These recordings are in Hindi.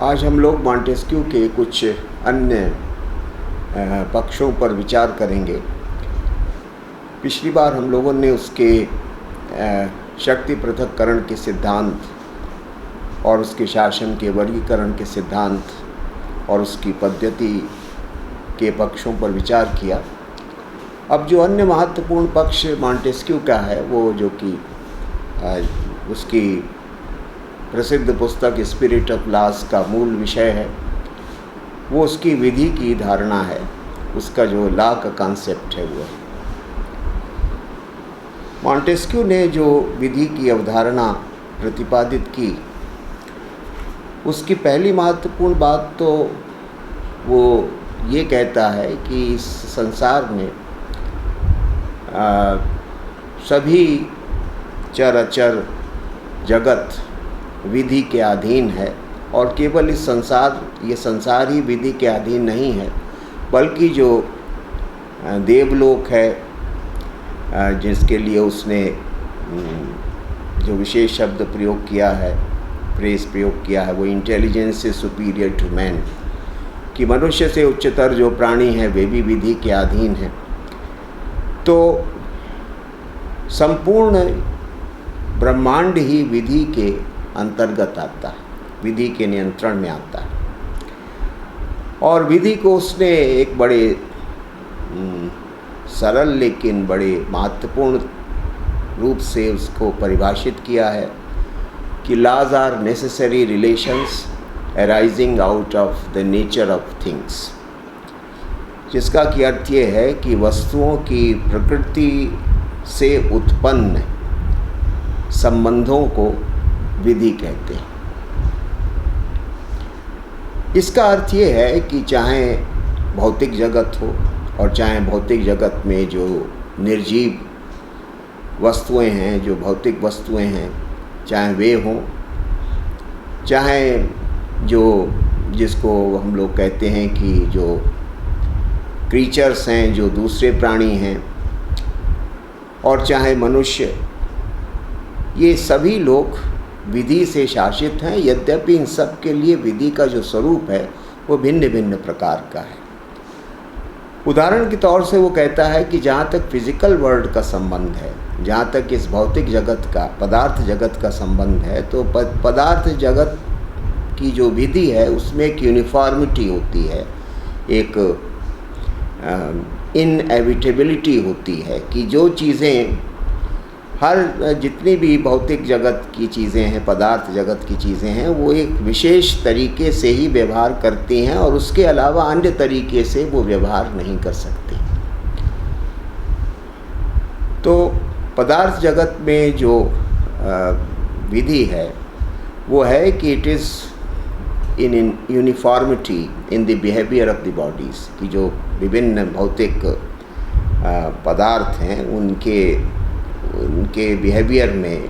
आज हम लोग मॉन्टेस्क्यू के कुछ अन्य पक्षों पर विचार करेंगे। पिछली बार हम लोगों ने उसके शक्ति पृथक्करण के सिद्धांत और उसके शासन के वर्गीकरण के सिद्धांत और उसकी पद्धति के पक्षों पर विचार किया। अब जो अन्य महत्वपूर्ण पक्ष मॉन्टेस्क्यू का है, वो जो कि उसकी प्रसिद्ध पुस्तक स्पिरिट ऑफ लॉस का मूल विषय है, वो उसकी विधि की धारणा है। उसका जो लॉ का कॉन्सेप्ट है वो मॉन्टेस्क्यू ने जो विधि की अवधारणा प्रतिपादित की, उसकी पहली महत्वपूर्ण बात तो वो ये कहता है कि इस संसार में सभी चर अचर जगत विधि के अधीन है, और केवल ये संसार ही विधि के अधीन नहीं है, बल्कि जो देवलोक है, जिसके लिए उसने जो विशेष शब्द प्रयोग किया है, फ्रेज प्रयोग किया है, वो इंटेलिजेंस से सुपीरियर टू मैन, कि मनुष्य से उच्चतर जो प्राणी हैं वे भी विधि के अधीन हैं। तो संपूर्ण ब्रह्मांड ही विधि के अंतर्गत आता है, विधि के नियंत्रण में आता है। और विधि को उसने एक बड़े सरल लेकिन बड़े महत्वपूर्ण रूप से उसको परिभाषित किया है कि laws are necessary relations arising out of the nature of things, जिसका कि अर्थ ये है कि वस्तुओं की प्रकृति से उत्पन्न संबंधों को विधि कहते हैं। इसका अर्थ ये है कि चाहे भौतिक जगत हो और चाहे भौतिक जगत में जो निर्जीव वस्तुएं हैं, जो भौतिक वस्तुएं हैं, चाहे वे हों, चाहे जो जिसको हम लोग कहते हैं कि जो क्रीचर्स हैं, जो दूसरे प्राणी हैं, और चाहे मनुष्य, ये सभी लोग विधि से शासित हैं। यद्यपि इन सब के लिए विधि का जो स्वरूप है वो भिन्न भिन्न प्रकार का है। उदाहरण के तौर से वो कहता है कि जहाँ तक फिजिकल वर्ल्ड का संबंध है, जहाँ तक इस भौतिक जगत का, पदार्थ जगत का संबंध है, तो पदार्थ जगत की जो विधि है उसमें एक यूनिफॉर्मिटी होती है, एक इनएविटेबिलिटी होती है कि जो चीज़ें जितनी भी भौतिक जगत की चीज़ें हैं, पदार्थ जगत की चीज़ें हैं, वो एक विशेष तरीके से ही व्यवहार करती हैं और उसके अलावा अन्य तरीके से वो व्यवहार नहीं कर सकती। तो पदार्थ जगत में जो विधि है वो है कि it is in uniformity in the behaviour of the bodies, कि जो विभिन्न भौतिक पदार्थ हैं उनके बिहेवियर में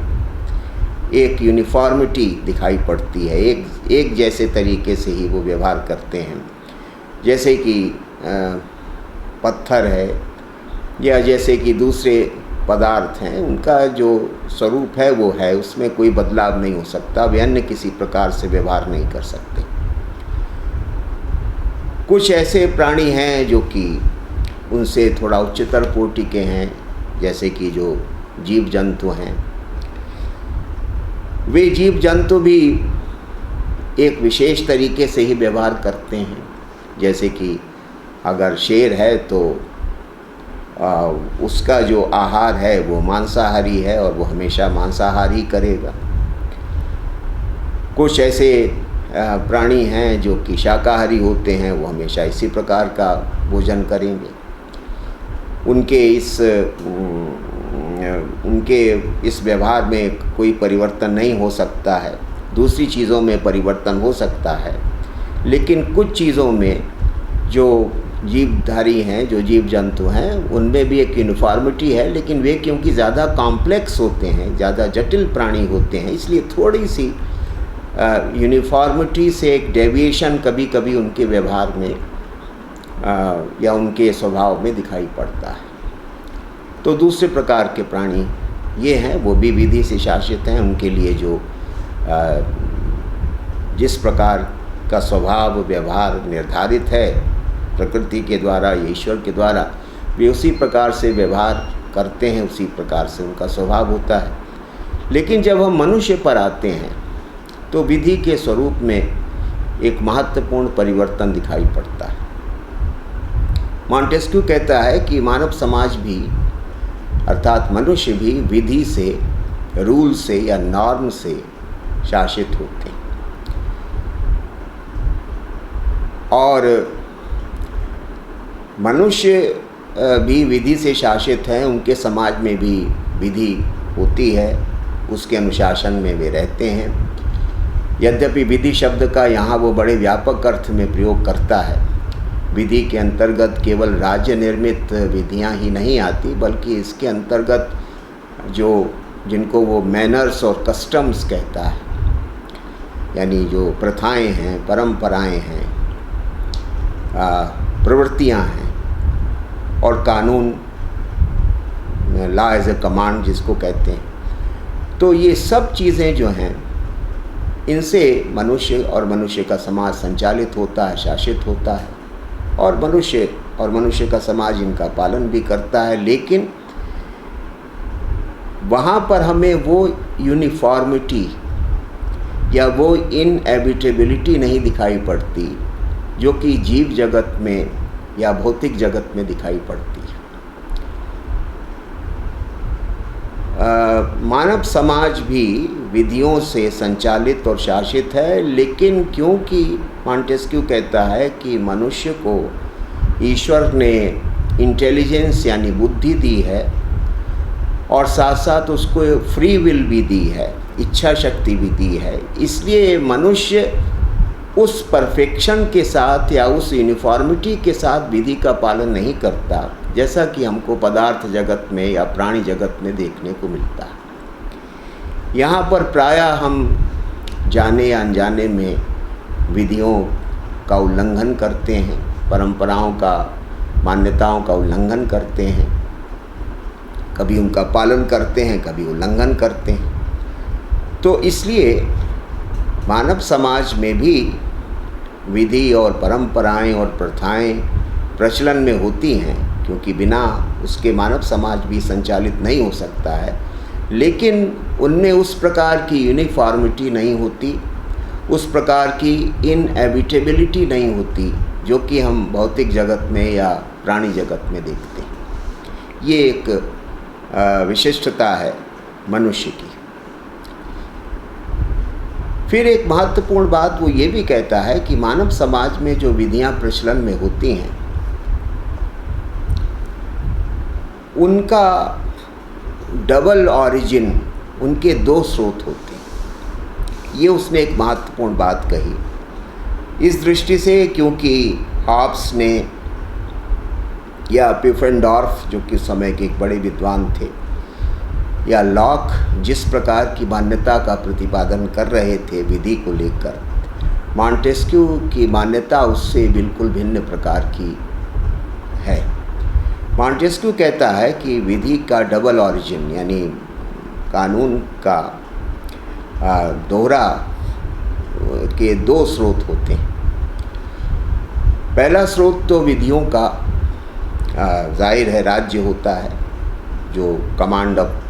एक यूनिफॉर्मिटी दिखाई पड़ती है, एक जैसे तरीके से ही वो व्यवहार करते हैं। जैसे कि पत्थर है या जैसे कि दूसरे पदार्थ हैं, उनका जो स्वरूप है वो है, उसमें कोई बदलाव नहीं हो सकता, वे अन्य किसी प्रकार से व्यवहार नहीं कर सकते। कुछ ऐसे प्राणी हैं जो कि उनसे थोड़ा उच्चतर कोटि के हैं, जैसे कि जो जीव जंतु हैं। वे जीव जंतु भी एक विशेष तरीके से ही व्यवहार करते हैं। जैसे कि अगर शेर है तो उसका जो आहार है वो मांसाहारी है और वो हमेशा मांसाहार ही करेगा। कुछ ऐसे प्राणी हैं जो कि शाकाहारी होते हैं, वो हमेशा इसी प्रकार का भोजन करेंगे। उनके इस व्यवहार में कोई परिवर्तन नहीं हो सकता है। दूसरी चीज़ों में परिवर्तन हो सकता है, लेकिन कुछ चीज़ों में जो जीवधारी हैं, जो जीव जंतु हैं, उनमें भी एक यूनिफॉर्मिटी है, लेकिन वे क्योंकि ज़्यादा कॉम्प्लेक्स होते हैं, ज़्यादा जटिल प्राणी होते हैं, इसलिए थोड़ी सी यूनिफॉर्मिटी से एक डेविएशन कभी कभी उनके व्यवहार में या उनके स्वभाव में दिखाई पड़ता है। तो दूसरे प्रकार के प्राणी ये हैं, वो भी विधि से शासित हैं। उनके लिए जो जिस प्रकार का स्वभाव व्यवहार निर्धारित है प्रकृति के द्वारा या ईश्वर के द्वारा, वे उसी प्रकार से व्यवहार करते हैं, उसी प्रकार से उनका स्वभाव होता है। लेकिन जब हम मनुष्य पर आते हैं तो विधि के स्वरूप में एक महत्वपूर्ण परिवर्तन दिखाई पड़ता है। मॉन्टेस्क्यू कहता है कि मानव समाज भी अर्थात मनुष्य भी विधि से, रूल से या नॉर्म से शासित होते हैं और मनुष्य भी विधि से शासित हैं। उनके समाज में भी विधि होती है, उसके अनुशासन में वे रहते हैं। यद्यपि विधि शब्द का यहाँ वो बड़े व्यापक अर्थ में प्रयोग करता है। विधि के अंतर्गत केवल राज्य निर्मित विधियाँ ही नहीं आती, बल्कि इसके अंतर्गत जिनको वो मैनर्स और कस्टम्स कहता है, यानी जो प्रथाएं हैं, परंपराएं हैं, प्रवृत्तियां हैं और कानून, लॉ एज ए कमांड जिसको कहते हैं, तो ये सब चीज़ें जो हैं इनसे मनुष्य और मनुष्य का समाज संचालित होता है, शासित होता है और मनुष्य का समाज इनका पालन भी करता है। लेकिन वहाँ पर हमें वो यूनिफॉर्मिटी या वो इनएविटेबिलिटी नहीं दिखाई पड़ती जो कि जीव जगत में या भौतिक जगत में दिखाई पड़ती है। मानव समाज भी विधियों से संचालित और शासित है, लेकिन क्योंकि मॉन्टेस्क्यू कहता है कि मनुष्य को ईश्वर ने इंटेलिजेंस यानी बुद्धि दी है और साथ साथ उसको फ्री विल भी दी है, इच्छा शक्ति भी दी है, इसलिए मनुष्य उस परफेक्शन के साथ या उस यूनिफॉर्मिटी के साथ विधि का पालन नहीं करता जैसा कि हमको पदार्थ जगत में या प्राणी जगत में देखने को मिलता है। यहाँ पर प्रायः हम जाने या अनजाने में विधियों का उल्लंघन करते हैं, परंपराओं का, मान्यताओं का उल्लंघन करते हैं, कभी उनका पालन करते हैं, कभी उल्लंघन करते हैं। तो इसलिए मानव समाज में भी विधि और परंपराएं और प्रथाएं प्रचलन में होती हैं, क्योंकि बिना उसके मानव समाज भी संचालित नहीं हो सकता है। लेकिन उनमें उस प्रकार की यूनिफॉर्मिटी नहीं होती, उस प्रकार की इनएविटेबिलिटी नहीं होती जो कि हम भौतिक जगत में या प्राणी जगत में देखते हैं। ये एक विशिष्टता है मनुष्य की। फिर एक महत्वपूर्ण बात वो ये भी कहता है कि मानव समाज में जो विधियां प्रचलन में होती हैं उनका डबल ऑरिजिन, उनके दो स्रोत होते हैं। ये उसने एक महत्वपूर्ण बात कही इस दृष्टि से क्योंकि हॉब्स ने या पिफेंडॉर्फ जो कि समय के एक बड़े विद्वान थे, या लॉक जिस प्रकार की मान्यता का प्रतिपादन कर रहे थे विधि को लेकर, मॉन्टेस्क्यू की मान्यता उससे बिल्कुल भिन्न प्रकार की है। मॉन्टेस्क्यू कहता है कि विधि का डबल ऑरिजिन यानी कानून का दोहरा के दो स्रोत होते हैं। पहला स्रोत तो विधियों का जाहिर है राज्य होता है, जो कमांड ऑफ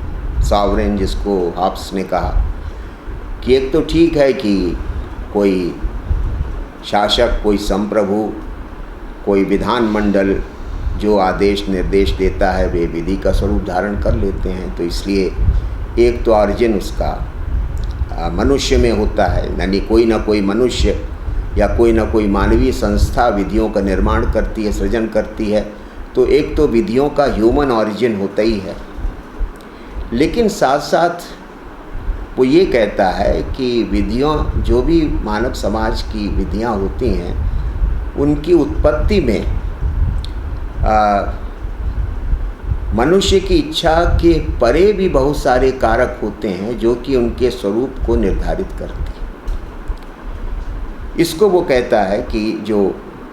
सॉवरेन जिसको हॉब्स ने कहा कि एक तो ठीक है कि कोई शासक, कोई संप्रभु, कोई विधानमंडल जो आदेश निर्देश देता है वे विधि का स्वरूप धारण कर लेते हैं। तो इसलिए एक तो ऑरिजिन उसका मनुष्य में होता है, यानी कोई ना कोई मनुष्य या कोई ना कोई मानवीय संस्था विधियों का निर्माण करती है, सृजन करती है। तो एक तो विधियों का ह्यूमन ऑरिजिन होता ही है, लेकिन साथ साथ वो ये कहता है कि विधियों, जो भी मानव समाज की विधियां होती हैं, उनकी उत्पत्ति में मनुष्य की इच्छा के परे भी बहुत सारे कारक होते हैं जो कि उनके स्वरूप को निर्धारित करते हैं। इसको वो कहता है कि जो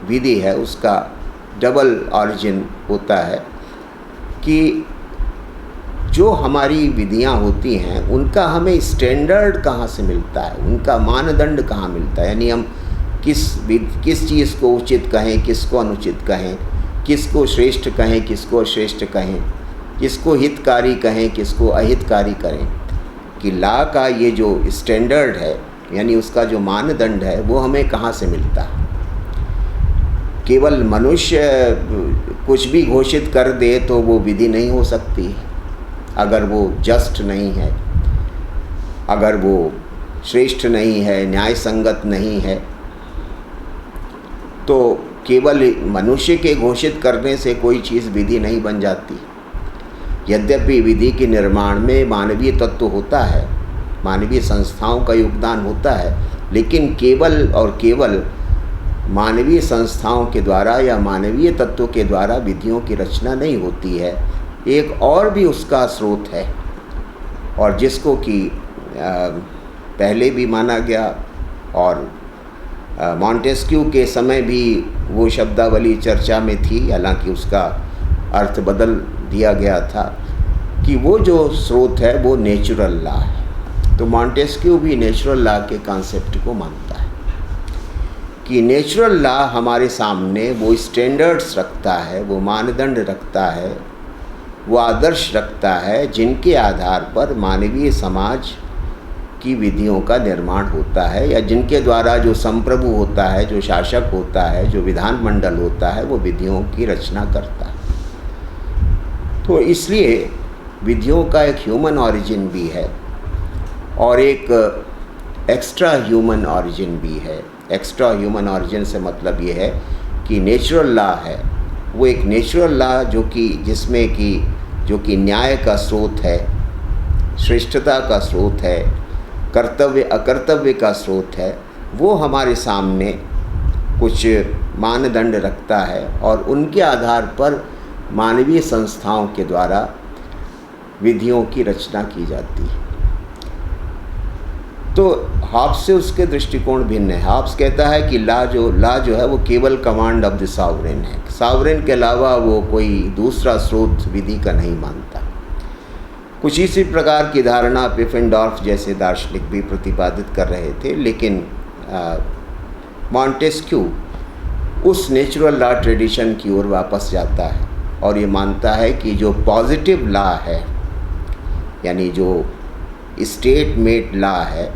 विधि है उसका डबल ऑरिजिन होता है कि जो हमारी विधियां होती हैं उनका हमें स्टैंडर्ड कहाँ से मिलता है, उनका मानदंड कहाँ मिलता है। यानी हम किस चीज़ को उचित कहें, किसको अनुचित कहें, किसको श्रेष्ठ कहें, किसको अश्रेष्ठ कहें, किसको हितकारी कहें, किसको अहितकारी करें, कि लॉ का ये जो स्टैंडर्ड है यानी उसका जो मानदंड है वो हमें कहाँ से मिलता है। केवल मनुष्य कुछ भी घोषित कर दे तो वो विधि नहीं हो सकती अगर वो जस्ट नहीं है, अगर वो श्रेष्ठ नहीं है, न्याय संगत नहीं है। तो केवल मनुष्य के घोषित करने से कोई चीज़ विधि नहीं बन जाती। यद्यपि विधि के निर्माण में मानवीय तत्व होता है, मानवीय संस्थाओं का योगदान होता है, लेकिन केवल और केवल मानवीय संस्थाओं के द्वारा या मानवीय तत्वों के द्वारा विधियों की रचना नहीं होती है। एक और भी उसका स्रोत है, और जिसको कि पहले भी माना गया और मॉन्टेस्क्यू के समय भी वो शब्दावली चर्चा में थी, हालांकि उसका अर्थ बदल दिया गया था, कि वो जो स्रोत है वो नेचुरल लॉ है। तो मॉन्टेस्क्यू भी नेचुरल लॉ के कॉन्सेप्ट को मानता है कि नेचुरल लॉ हमारे सामने वो स्टैंडर्ड्स रखता है, वो मानदंड रखता है, वो आदर्श रखता है जिनके आधार पर मानवीय समाज की विधियों का निर्माण होता है, या जिनके द्वारा जो संप्रभु होता है, जो शासक होता है, जो विधानमंडल होता है, वो विधियों की रचना करता है। तो इसलिए विधियों का एक ह्यूमन ऑरिजिन भी है और एक एक्स्ट्रा ह्यूमन ऑरिजिन भी है। एक्स्ट्रा ह्यूमन ऑरिजिन से मतलब ये है कि नेचुरल लॉ है वो एक नेचुरल लॉ जिसमें कि जो कि न्याय का स्रोत है, श्रेष्ठता का स्रोत है, कर्तव्य अकर्तव्य का स्रोत है, वो हमारे सामने कुछ मानदंड रखता है और उनके आधार पर मानवीय संस्थाओं के द्वारा विधियों की रचना की जाती है। तो हॉब्स से उसके दृष्टिकोण भिन्न है। हॉब्स कहता है कि लॉ जो है वो केवल कमांड ऑफ द सॉवरेन है, सॉवरेन के अलावा वो कोई दूसरा स्रोत विधि का नहीं मानता। कुछ इसी प्रकार की धारणा पिफेंडॉर्फ जैसे दार्शनिक भी प्रतिपादित कर रहे थे, लेकिन मॉन्टेस्क्यू उस नेचुरल लॉ ट्रेडिशन की ओर वापस जाता है और ये मानता है कि जो पॉजिटिव लॉ है यानी जो स्टेट मेड लॉ है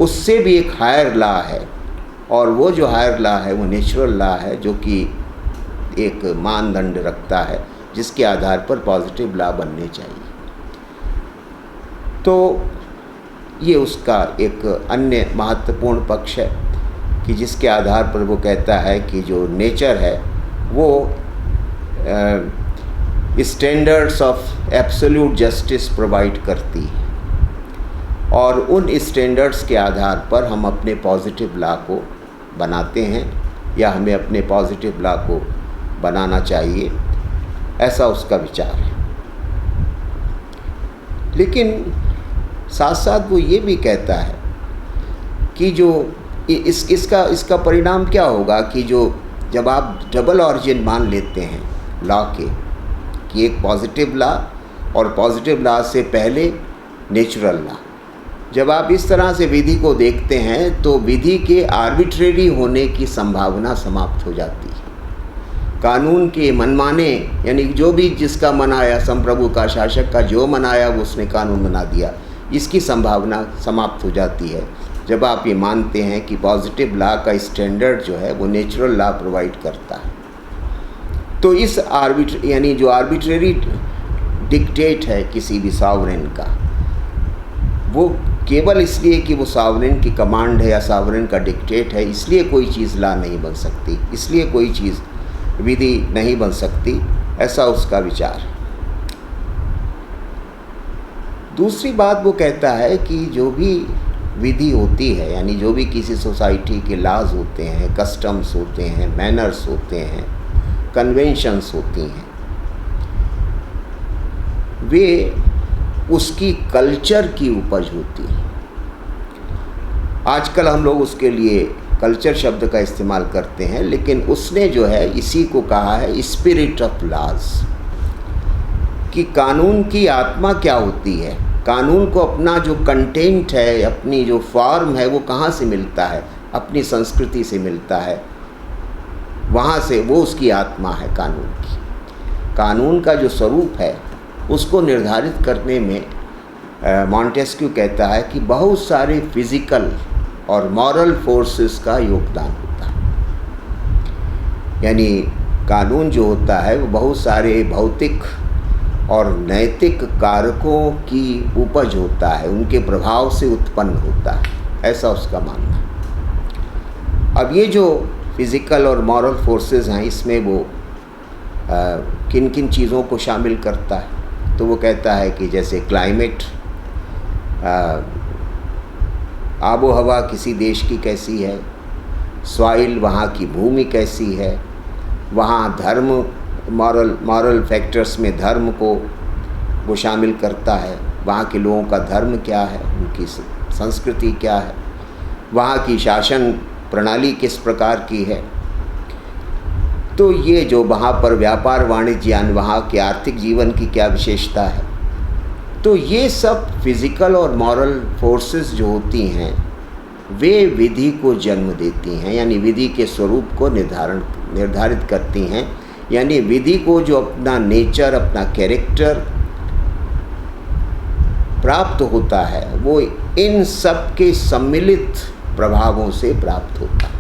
उससे भी एक हायर लॉ है, और वो जो हायर लॉ है वो नेचुरल लॉ है जो कि एक मानदंड रखता है जिसके आधार पर पॉजिटिव लॉ बनने चाहिए। तो ये उसका एक अन्य महत्वपूर्ण पक्ष है कि जिसके आधार पर वो कहता है कि जो नेचर है वो standards of absolute justice provide करती है, और उन स्टैंडर्ड्स के आधार पर हम अपने पॉजिटिव लॉ को बनाते हैं या हमें अपने पॉजिटिव लॉ को बनाना चाहिए, ऐसा उसका विचार है। लेकिन साथ साथ वो ये भी कहता है कि जो इसका परिणाम क्या होगा कि जब आप डबल ऑरिजिन मान लेते हैं लॉ के, कि एक पॉजिटिव लॉ और पॉजिटिव लॉ से पहले नेचुरल लॉ, जब आप इस तरह से विधि को देखते हैं तो विधि के आर्बिट्रेरी होने की संभावना समाप्त हो जाती है। कानून के मनमाने यानी जो भी जिसका मन आया, संप्रभु का, शासक का जो मन आया वो उसने कानून बना दिया, इसकी संभावना समाप्त हो जाती है जब आप ये मानते हैं कि पॉजिटिव लॉ का स्टैंडर्ड जो है वो नेचुरल लॉ प्रोवाइड करता है। तो इस यानी जो आर्बिट्रेरी डिक्टेट है किसी भी सॉवरेन का, वो केवल इसलिए कि वो सॉवरेन की कमांड है या सॉवरेन का डिक्टेट है इसलिए कोई चीज़ लॉ नहीं बन सकती, इसलिए कोई चीज़ विधि नहीं बन सकती, ऐसा उसका विचार है। दूसरी बात वो कहता है कि जो भी विधि होती है यानी जो भी किसी सोसाइटी के लॉज होते हैं, कस्टम्स होते हैं, मैनर्स होते हैं, कन्वेंशंस होती हैं, वे उसकी कल्चर की उपज होती है। आजकल हम लोग उसके लिए कल्चर शब्द का इस्तेमाल करते हैं, लेकिन उसने जो है इसी को कहा है स्पिरिट ऑफ लॉज, कि कानून की आत्मा क्या होती है, कानून को अपना जो कंटेंट है, अपनी जो फॉर्म है वो कहाँ से मिलता है, अपनी संस्कृति से मिलता है, वहाँ से वो उसकी आत्मा है कानून की। कानून का जो स्वरूप है उसको निर्धारित करने में मॉन्टेस्क्यू कहता है कि बहुत सारे फिजिकल और मॉरल फोर्सेस का योगदान होता है। यानी कानून जो होता है वो बहुत सारे भौतिक और नैतिक कारकों की उपज होता है, उनके प्रभाव से उत्पन्न होता है, ऐसा उसका मानना है। अब ये जो फिज़िकल और मॉरल फोर्सेस हैं, इसमें वो किन किन चीज़ों को शामिल करता है, तो वो कहता है कि जैसे क्लाइमेट, आबो हवा किसी देश की कैसी है, सॉइल वहाँ की भूमि कैसी है, वहाँ धर्म, मॉरल फैक्टर्स में धर्म को वो शामिल करता है, वहाँ के लोगों का धर्म क्या है, उनकी संस्कृति क्या है, वहाँ की शासन प्रणाली किस प्रकार की है, तो ये जो वहाँ पर व्यापार वाणिज्य यानी वहाँ के आर्थिक जीवन की क्या विशेषता है, तो ये सब फिज़िकल और मॉरल फोर्सेस जो होती हैं वे विधि को जन्म देती हैं, यानी विधि के स्वरूप को निर्धारित करती हैं। यानी विधि को जो अपना नेचर, अपना कैरेक्टर प्राप्त होता है वो इन सब के सम्मिलित प्रभावों से प्राप्त होता है,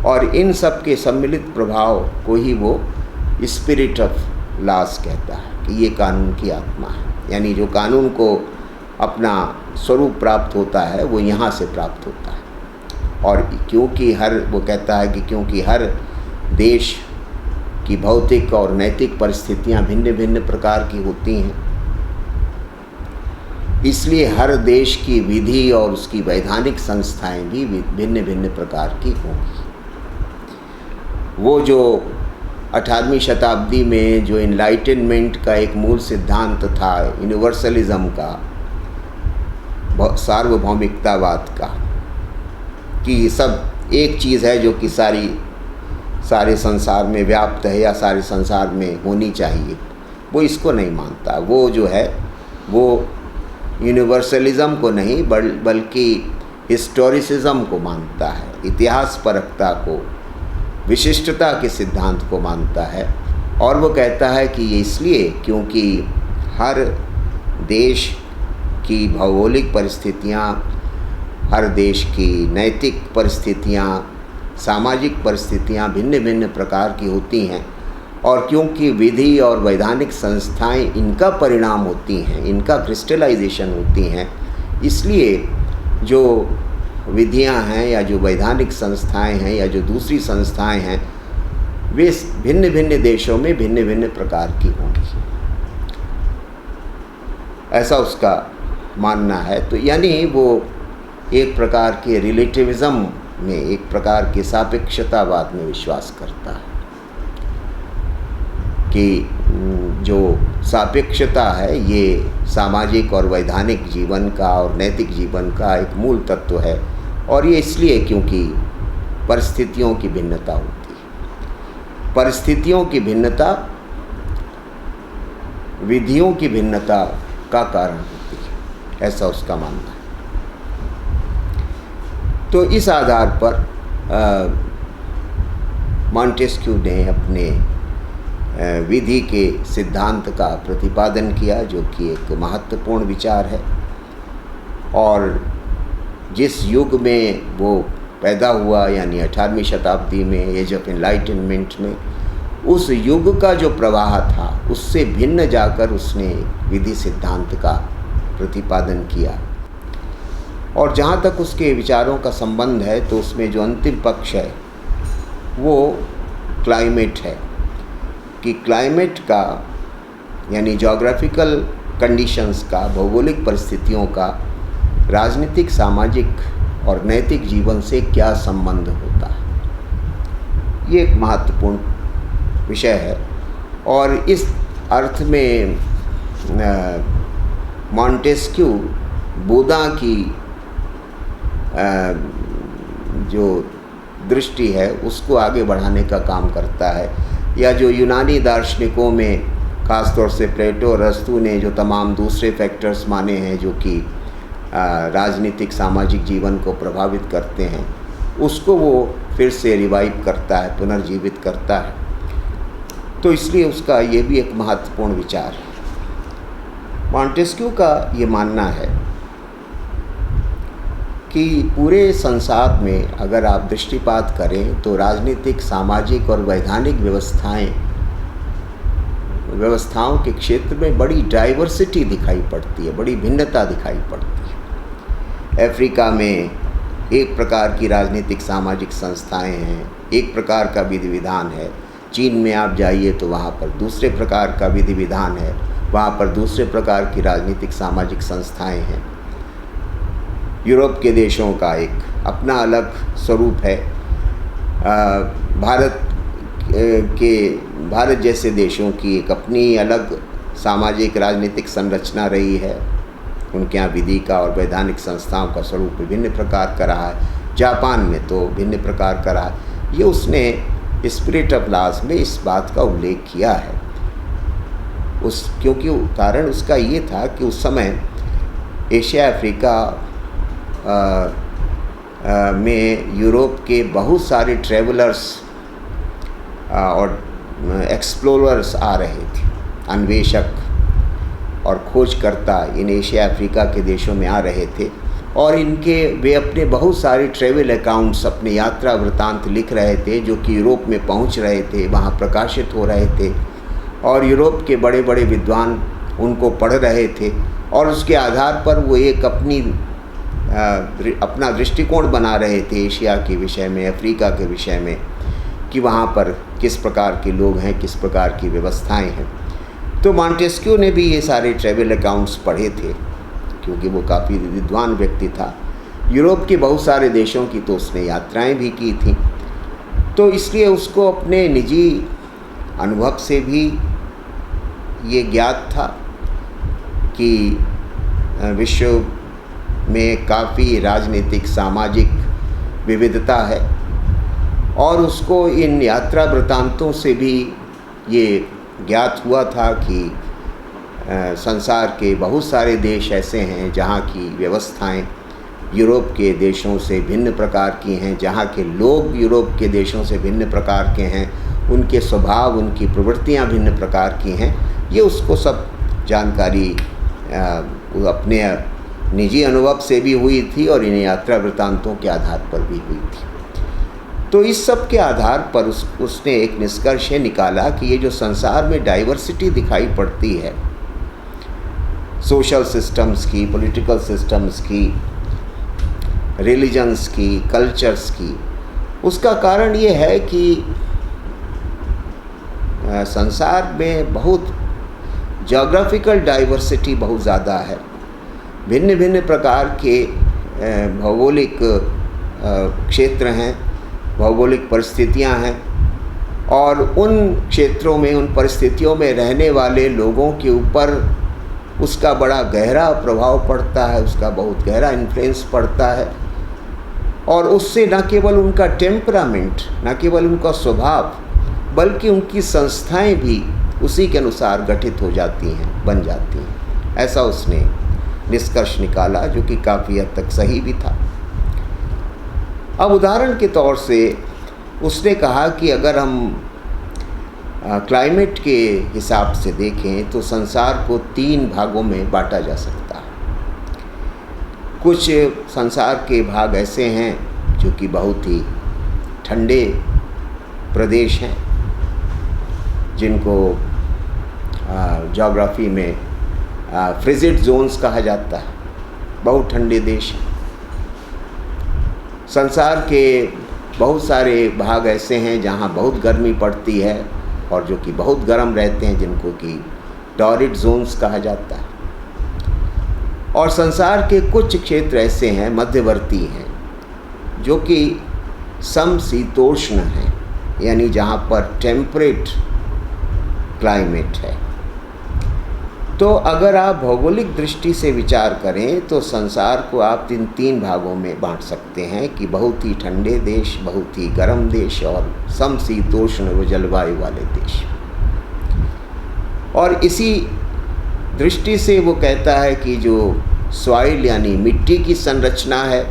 और इन सब के सम्मिलित प्रभाव को ही वो स्पिरिट ऑफ लॉस कहता है कि ये कानून की आत्मा है। यानी जो कानून को अपना स्वरूप प्राप्त होता है वो यहाँ से प्राप्त होता है। और क्योंकि वो कहता है कि क्योंकि हर देश की भौतिक और नैतिक परिस्थितियाँ भिन्न भिन्न प्रकार की होती हैं, इसलिए हर देश की विधि और उसकी वैधानिक संस्थाएं भी भिन्न भिन्न प्रकार की होंगी। वो जो 18वीं शताब्दी में जो इनलाइटनमेंट का एक मूल सिद्धांत था, यूनिवर्सलिज्म का, सार्वभौमिकतावाद का, कि सब एक चीज़ है जो कि सारे संसार में व्याप्त है या सारे संसार में होनी चाहिए, वो इसको नहीं मानता। वो जो है वो यूनिवर्सलिज्म को नहीं बल्कि हिस्टोरिसिज्म को मानता है, इतिहास परकता को, विशिष्टता के सिद्धांत को मानता है। और वो कहता है कि ये इसलिए क्योंकि हर देश की भौगोलिक परिस्थितियाँ, हर देश की नैतिक परिस्थितियाँ, सामाजिक परिस्थितियाँ भिन्न भिन्न प्रकार की होती हैं, और क्योंकि विधि और वैधानिक संस्थाएं इनका परिणाम होती हैं, इनका क्रिस्टलाइजेशन होती हैं, इसलिए जो विधियां हैं या जो वैधानिक संस्थाएं हैं या जो दूसरी संस्थाएं हैं वे भिन्न भिन्न देशों में भिन्न भिन्न प्रकार की होंगी, ऐसा उसका मानना है। तो यानी वो एक प्रकार के रिलेटिविज़म में, एक प्रकार के सापेक्षतावाद में विश्वास करता है कि जो सापेक्षता है ये सामाजिक और वैधानिक जीवन का और नैतिक जीवन का एक मूल तत्व है, और ये इसलिए क्योंकि परिस्थितियों की भिन्नता होती है। परिस्थितियों की भिन्नता विधियों की भिन्नता का कारण होती है, ऐसा उसका मानना है। तो इस आधार पर मॉन्टेस्क्यू ने अपने विधि के सिद्धांत का प्रतिपादन किया, जो कि एक महत्वपूर्ण विचार है। और जिस युग में वो पैदा हुआ, यानी 18वीं शताब्दी में, एज ऑफ एनलाइटनमेंट में, उस युग का जो प्रवाह था उससे भिन्न जाकर उसने विधि सिद्धांत का प्रतिपादन किया। और जहाँ तक उसके विचारों का संबंध है तो उसमें जो अंतिम पक्ष है वो क्लाइमेट है, कि क्लाइमेट का यानी जोग्राफिकल कंडीशंस का, भौगोलिक परिस्थितियों का राजनीतिक, सामाजिक और नैतिक जीवन से क्या संबंध होता है, ये एक महत्वपूर्ण विषय है। और इस अर्थ में मॉन्टेस्क्यू बुदा की जो दृष्टि है उसको आगे बढ़ाने का काम करता है, या जो यूनानी दार्शनिकों में ख़ास तौर से प्लेटो और अरस्तू ने जो तमाम दूसरे फैक्टर्स माने हैं जो कि राजनीतिक सामाजिक जीवन को प्रभावित करते हैं, उसको वो फिर से रिवाइव करता है, पुनर्जीवित करता है। तो इसलिए उसका ये भी एक महत्वपूर्ण विचार है। मॉन्टेस्क्यू का ये मानना है कि पूरे संसार में अगर आप दृष्टिपात करें तो राजनीतिक, सामाजिक और वैधानिक व्यवस्थाओं के क्षेत्र में बड़ी डाइवर्सिटी दिखाई पड़ती है, बड़ी भिन्नता दिखाई पड़ती है। अफ्रीका में एक प्रकार की राजनीतिक सामाजिक संस्थाएं हैं, एक प्रकार का विधि विधान है। चीन में आप जाइए तो वहाँ पर दूसरे प्रकार का विधि विधान है, वहाँ पर दूसरे प्रकार की राजनीतिक सामाजिक संस्थाएं हैं। यूरोप के देशों का एक अपना अलग स्वरूप है। भारत जैसे देशों की एक अपनी अलग सामाजिक राजनीतिक संरचना रही है। उनके यहाँ विधि का और वैधानिक संस्थाओं का स्वरूप विभिन्न प्रकार का रहा है। जापान में तो भिन्न प्रकार का रहा है। ये उसने स्पिरिट ऑफ लॉज में इस बात का उल्लेख किया है। क्योंकि कारण उसका ये था कि उस समय एशिया अफ्रीका में यूरोप के बहुत सारे ट्रैवलर्स और एक्सप्लोरर्स आ रहे थे। अन्वेषक और खोजकर्ता इन एशिया अफ्रीका के देशों में आ रहे थे और वे अपने बहुत सारे ट्रैवल अकाउंट्स, अपने यात्रा वृत्तांत लिख रहे थे, जो कि यूरोप में पहुंच रहे थे, वहां प्रकाशित हो रहे थे और यूरोप के बड़े बड़े विद्वान उनको पढ़ रहे थे और उसके आधार पर वो एक अपना दृष्टिकोण बना रहे थे एशिया के विषय में, अफ्रीका के विषय में, कि वहाँ पर किस प्रकार के लोग हैं, किस प्रकार की व्यवस्थाएं हैं। तो मॉन्टेस्क्यू ने भी ये सारे ट्रैवल अकाउंट्स पढ़े थे, क्योंकि वो काफ़ी विद्वान व्यक्ति था। यूरोप के बहुत सारे देशों की तो उसने यात्राएं भी की थी। तो इसलिए उसको अपने निजी अनुभव से भी ये ज्ञात था कि विश्व में काफ़ी राजनीतिक सामाजिक विविधता है और उसको इन यात्रा वृत्तांतों से भी ये ज्ञात हुआ था कि संसार के बहुत सारे देश ऐसे हैं जहाँ की व्यवस्थाएं यूरोप के देशों से भिन्न प्रकार की हैं, जहाँ के लोग यूरोप के देशों से भिन्न प्रकार के हैं, उनके स्वभाव, उनकी प्रवृत्तियाँ भिन्न प्रकार की हैं। ये उसको सब जानकारी अपने निजी अनुभव से भी हुई थी और इन यात्रा वृत्तांतों के आधार पर भी हुई थी। तो इस सब के आधार पर उसने एक निष्कर्ष निकाला कि ये जो संसार में डाइवर्सिटी दिखाई पड़ती है, सोशल सिस्टम्स की, पॉलिटिकल सिस्टम्स की, रिलीजन्स की, कल्चर्स की, उसका कारण ये है कि संसार में बहुत जोग्राफिकल डाइवर्सिटी बहुत ज़्यादा है। भिन्न भिन्न प्रकार के भौगोलिक क्षेत्र हैं, भौगोलिक परिस्थितियां हैं और उन क्षेत्रों में, उन परिस्थितियों में रहने वाले लोगों के ऊपर उसका बड़ा गहरा प्रभाव पड़ता है, उसका बहुत गहरा इन्फ्लुएंस पड़ता है और उससे न केवल उनका टेम्परामेंट, न केवल उनका स्वभाव, बल्कि उनकी संस्थाएं भी उसी के अनुसार गठित हो जाती हैं, बन जाती हैं। ऐसा उसने निष्कर्ष निकाला, जो कि काफ़ी हद तक सही भी था। अब उदाहरण के तौर से उसने कहा कि अगर हम क्लाइमेट के हिसाब से देखें तो संसार को 3 भागों में बांटा जा सकता है। कुछ संसार के भाग ऐसे हैं जो कि बहुत ही ठंडे प्रदेश हैं, जिनको ज्योग्राफी में फ्रिजिड जोन्स कहा जाता है, बहुत ठंडे देश हैं। संसार के बहुत सारे भाग ऐसे हैं जहाँ बहुत गर्मी पड़ती है और जो कि बहुत गर्म रहते हैं, जिनको कि टॉरिड जोन्स कहा जाता है। और संसार के कुछ क्षेत्र ऐसे हैं, मध्यवर्ती हैं, जो कि समशीतोष्ण हैं, यानी जहाँ पर टेम्परेट क्लाइमेट है। तो अगर आप भौगोलिक दृष्टि से विचार करें तो संसार को आप इन 3 भागों में बांट सकते हैं कि बहुत ही ठंडे देश, बहुत ही गर्म देश और समशीतोष्ण जलवायु वाले देश। और इसी दृष्टि से वो कहता है कि जो सॉइल यानी मिट्टी की संरचना है,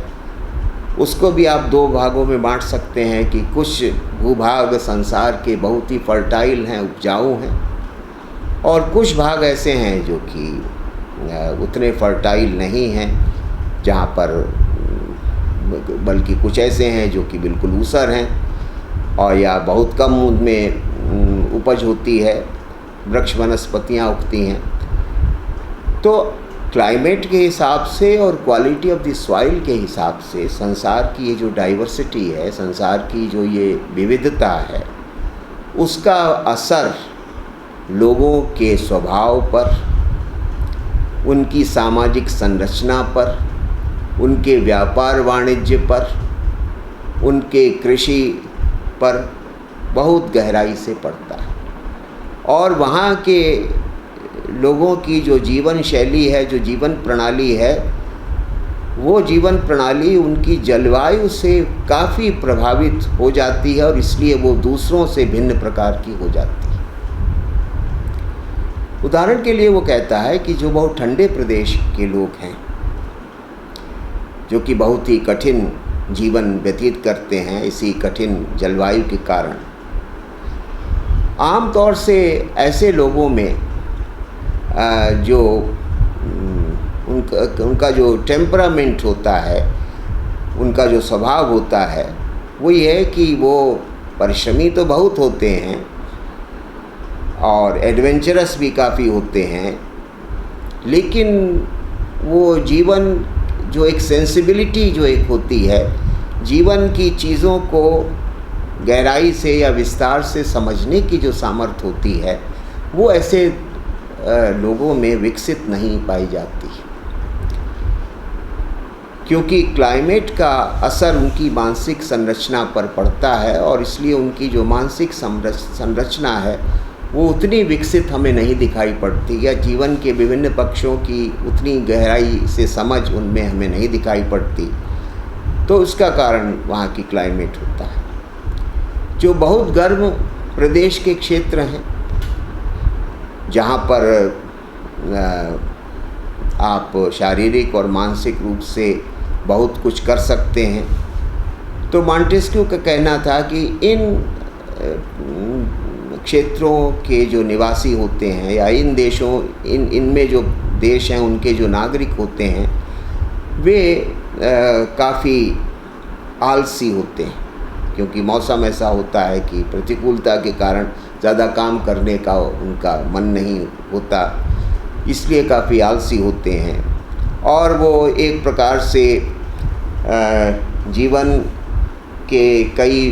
उसको भी आप दो भागों में बांट सकते हैं कि कुछ भूभाग संसार के बहुत ही फर्टाइल हैं, उपजाऊ हैं, और कुछ भाग ऐसे हैं जो कि उतने फर्टाइल नहीं हैं, जहाँ पर बल्कि कुछ ऐसे हैं जो कि बिल्कुल ऊसर हैं और या बहुत कम उनमें उपज होती है, वृक्ष वनस्पतियाँ उगती हैं। तो क्लाइमेट के हिसाब से और क्वालिटी ऑफ द सॉइल के हिसाब से संसार की ये जो डाइवर्सिटी है, संसार की जो ये विविधता है, उसका असर लोगों के स्वभाव पर, उनकी सामाजिक संरचना पर, उनके व्यापार वाणिज्य पर, उनके कृषि पर बहुत गहराई से पड़ता है। और वहाँ के लोगों की जो जीवन शैली है, जो जीवन प्रणाली है, वो जीवन प्रणाली उनकी जलवायु से काफ़ी प्रभावित हो जाती है और इसलिए वो दूसरों से भिन्न प्रकार की हो जाती है। उदाहरण के लिए वो कहता है कि जो बहुत ठंडे प्रदेश के लोग हैं, जो कि बहुत ही कठिन जीवन व्यतीत करते हैं इसी कठिन जलवायु के कारण, आमतौर से ऐसे लोगों में जो उनका जो टेम्परामेंट होता है, उनका जो स्वभाव होता है, वो ये है कि वो परिश्रमी तो बहुत होते हैं और एडवेंचरस भी काफ़ी होते हैं, लेकिन वो जीवन जो एक सेंसिबिलिटी जो एक होती है, जीवन की चीज़ों को गहराई से या विस्तार से समझने की जो सामर्थ्य होती है, वो ऐसे लोगों में विकसित नहीं पाई जाती, क्योंकि क्लाइमेट का असर उनकी मानसिक संरचना पर पड़ता है और इसलिए उनकी जो मानसिक संरचना है वो उतनी विकसित हमें नहीं दिखाई पड़ती, या जीवन के विभिन्न पक्षों की उतनी गहराई से समझ उनमें हमें नहीं दिखाई पड़ती। तो उसका कारण वहाँ की क्लाइमेट होता है। जो बहुत गर्म प्रदेश के क्षेत्र हैं, जहाँ पर आप शारीरिक और मानसिक रूप से बहुत कुछ कर सकते हैं, तो मॉन्टेस्क्यू का कहना था कि इन क्षेत्रों के जो निवासी होते हैं या इन देशों इनमें जो देश हैं उनके जो नागरिक होते हैं, वे काफ़ी आलसी होते हैं, क्योंकि मौसम ऐसा होता है कि प्रतिकूलता के कारण ज़्यादा काम करने का उनका मन नहीं होता, इसलिए काफ़ी आलसी होते हैं और वो एक प्रकार से जीवन के कई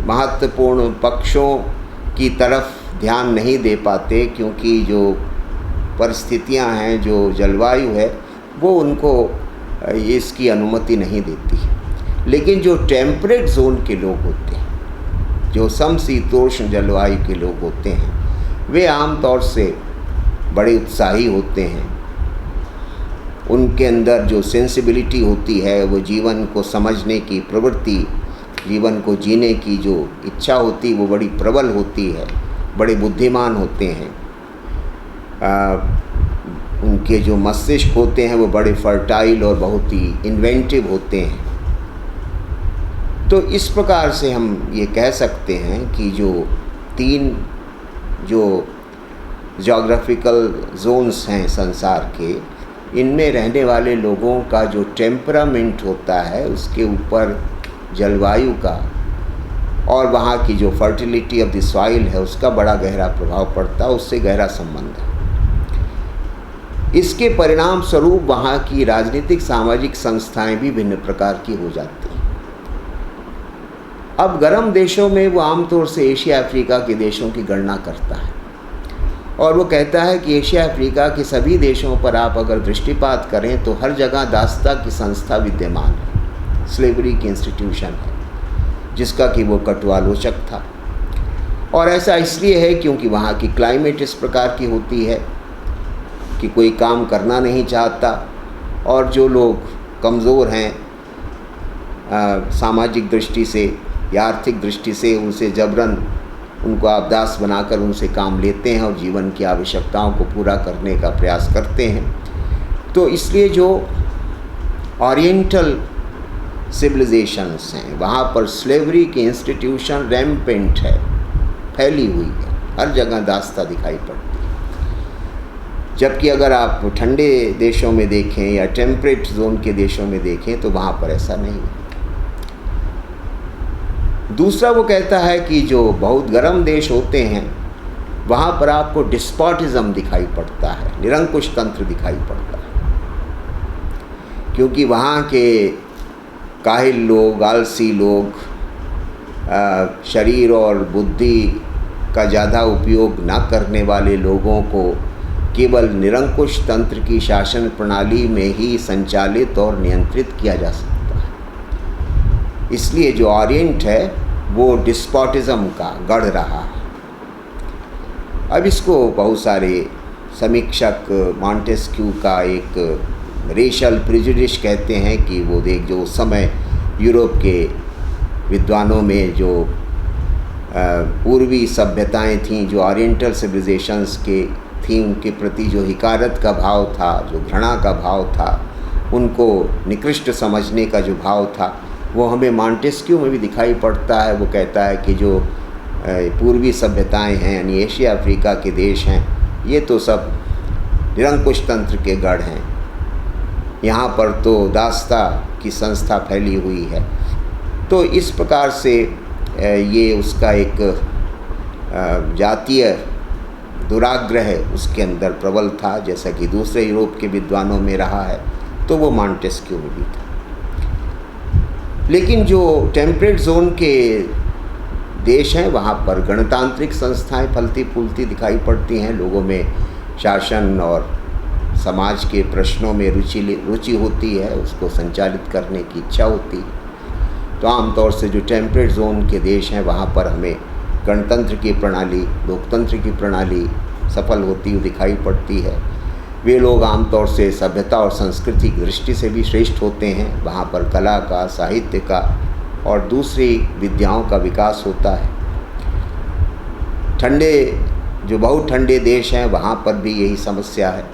महत्वपूर्ण पक्षों की तरफ ध्यान नहीं दे पाते, क्योंकि जो परिस्थितियां हैं, जो जलवायु है, वो उनको इसकी अनुमति नहीं देती। लेकिन जो टेम्परेट जोन के लोग होते हैं, जो समशीतोष्ण जलवायु के लोग होते हैं, वे आमतौर से बड़े उत्साही होते हैं। उनके अंदर जो सेंसिबिलिटी होती है, वो जीवन को समझने की प्रवृत्ति, जीवन को जीने की जो इच्छा होती, वो बड़ी प्रबल होती है, बड़े बुद्धिमान होते हैं। उनके जो मस्तिष्क होते हैं वो बड़े फर्टाइल और बहुत ही इन्वेंटिव होते हैं। तो इस प्रकार से हम ये कह सकते हैं कि जो तीन जो जोग्राफिकल जोन्स हैं संसार के, इनमें रहने वाले लोगों का जो टेम्परामेंट होता है, उसके ऊपर जलवायु का और वहाँ की जो फर्टिलिटी ऑफ द सॉइल है उसका बड़ा गहरा प्रभाव पड़ता है, उससे गहरा संबंध है। इसके परिणाम स्वरूप वहाँ की राजनीतिक सामाजिक संस्थाएं भी भिन्न प्रकार की हो जाती हैं। अब गर्म देशों में वो आमतौर से एशिया अफ्रीका के देशों की गणना करता है और वो कहता है कि एशिया अफ्रीका के सभी देशों पर आप अगर दृष्टिपात करें तो हर जगह दास्ता की संस्था विद्यमान है, स्लेवरी की इंस्टीट्यूशन है, जिसका कि वो कटुआलोचक था। और ऐसा इसलिए है क्योंकि वहाँ की क्लाइमेट इस प्रकार की होती है कि कोई काम करना नहीं चाहता और जो लोग कमज़ोर हैं सामाजिक दृष्टि से या आर्थिक दृष्टि से, उनसे जबरन उनको आप दास बनाकर उनसे काम लेते हैं और जीवन की आवश्यकताओं को पूरा करने का प्रयास करते हैं। तो इसलिए जो ओरिएंटल सिविलाइजेशंस हैं वहाँ पर स्लेवरी की इंस्टीट्यूशन रैम्पेंट है, फैली हुई है, हर जगह दास्ता दिखाई पड़ती है। जबकि अगर आप ठंडे देशों में देखें या टेम्परेट जोन के देशों में देखें तो वहाँ पर ऐसा नहीं है। दूसरा वो कहता है कि जो बहुत गर्म देश होते हैं वहाँ पर आपको डिस्पॉटिज्म दिखाई पड़ता है, निरंकुश तंत्र दिखाई पड़ता है, क्योंकि वहाँ के काहिल लोग, आलसी लोग, शरीर और बुद्धि का ज़्यादा उपयोग न करने वाले लोगों को केवल निरंकुश तंत्र की शासन प्रणाली में ही संचालित और नियंत्रित किया जा सकता है। इसलिए जो ओरिएंट है वो डिस्पॉटिज्म का गढ़ रहा है। अब इसको बहुत सारे समीक्षक मॉन्टेस्क्यू का एक रेशल प्रिजुडिस कहते हैं कि वो देख जो उस समय यूरोप के विद्वानों में जो पूर्वी सभ्यताएं थीं, जो ओरिएंटल सिविलाइजेशंस के थी, उनके प्रति जो हिकारत का भाव था, जो घृणा का भाव था, उनको निकृष्ट समझने का जो भाव था, वो हमें मॉन्टेस्क्यू में भी दिखाई पड़ता है। वो कहता है कि जो पूर्वी सभ्यताएं हैं यानी एशिया अफ्रीका के देश हैं, ये तो सब निरंकुश तंत्र के गढ़ हैं, यहाँ पर तो दास्ता की संस्था फैली हुई है। तो इस प्रकार से ये उसका एक जातीय दुराग्रह उसके अंदर प्रबल था, जैसा कि दूसरे यूरोप के विद्वानों में रहा है, तो वो मॉन्टेस्क्यू में भी था। लेकिन जो टेम्परेट जोन के देश हैं वहाँ पर गणतांत्रिक संस्थाएं फलती फूलती दिखाई पड़ती हैं, लोगों में शासन और समाज के प्रश्नों में रुचि होती है, उसको संचालित करने की इच्छा होती है। तो आमतौर से जो टेम्परेट जोन के देश हैं वहाँ पर हमें गणतंत्र की प्रणाली, लोकतंत्र की प्रणाली सफल होती हुई दिखाई पड़ती है। वे लोग आमतौर से सभ्यता और संस्कृति की दृष्टि से भी श्रेष्ठ होते हैं। वहाँ पर कला का, साहित्य का और दूसरी विद्याओं का विकास होता है। जो बहुत ठंडे देश हैं वहाँ पर भी यही समस्या है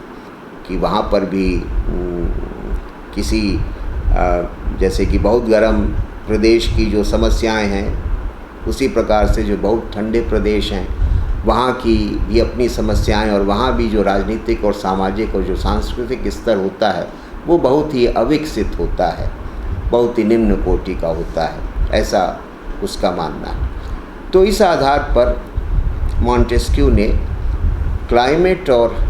कि वहाँ पर भी किसी जैसे कि बहुत गर्म प्रदेश की जो समस्याएं हैं, उसी प्रकार से जो बहुत ठंडे प्रदेश हैं वहाँ की भी अपनी समस्याएं, और वहाँ भी जो राजनीतिक और सामाजिक और जो सांस्कृतिक स्तर होता है वो बहुत ही अविकसित होता है, बहुत ही निम्न कोटि का होता है, ऐसा उसका मानना है। तो इस आधार पर मॉन्टेस्क्यू ने क्लाइमेट और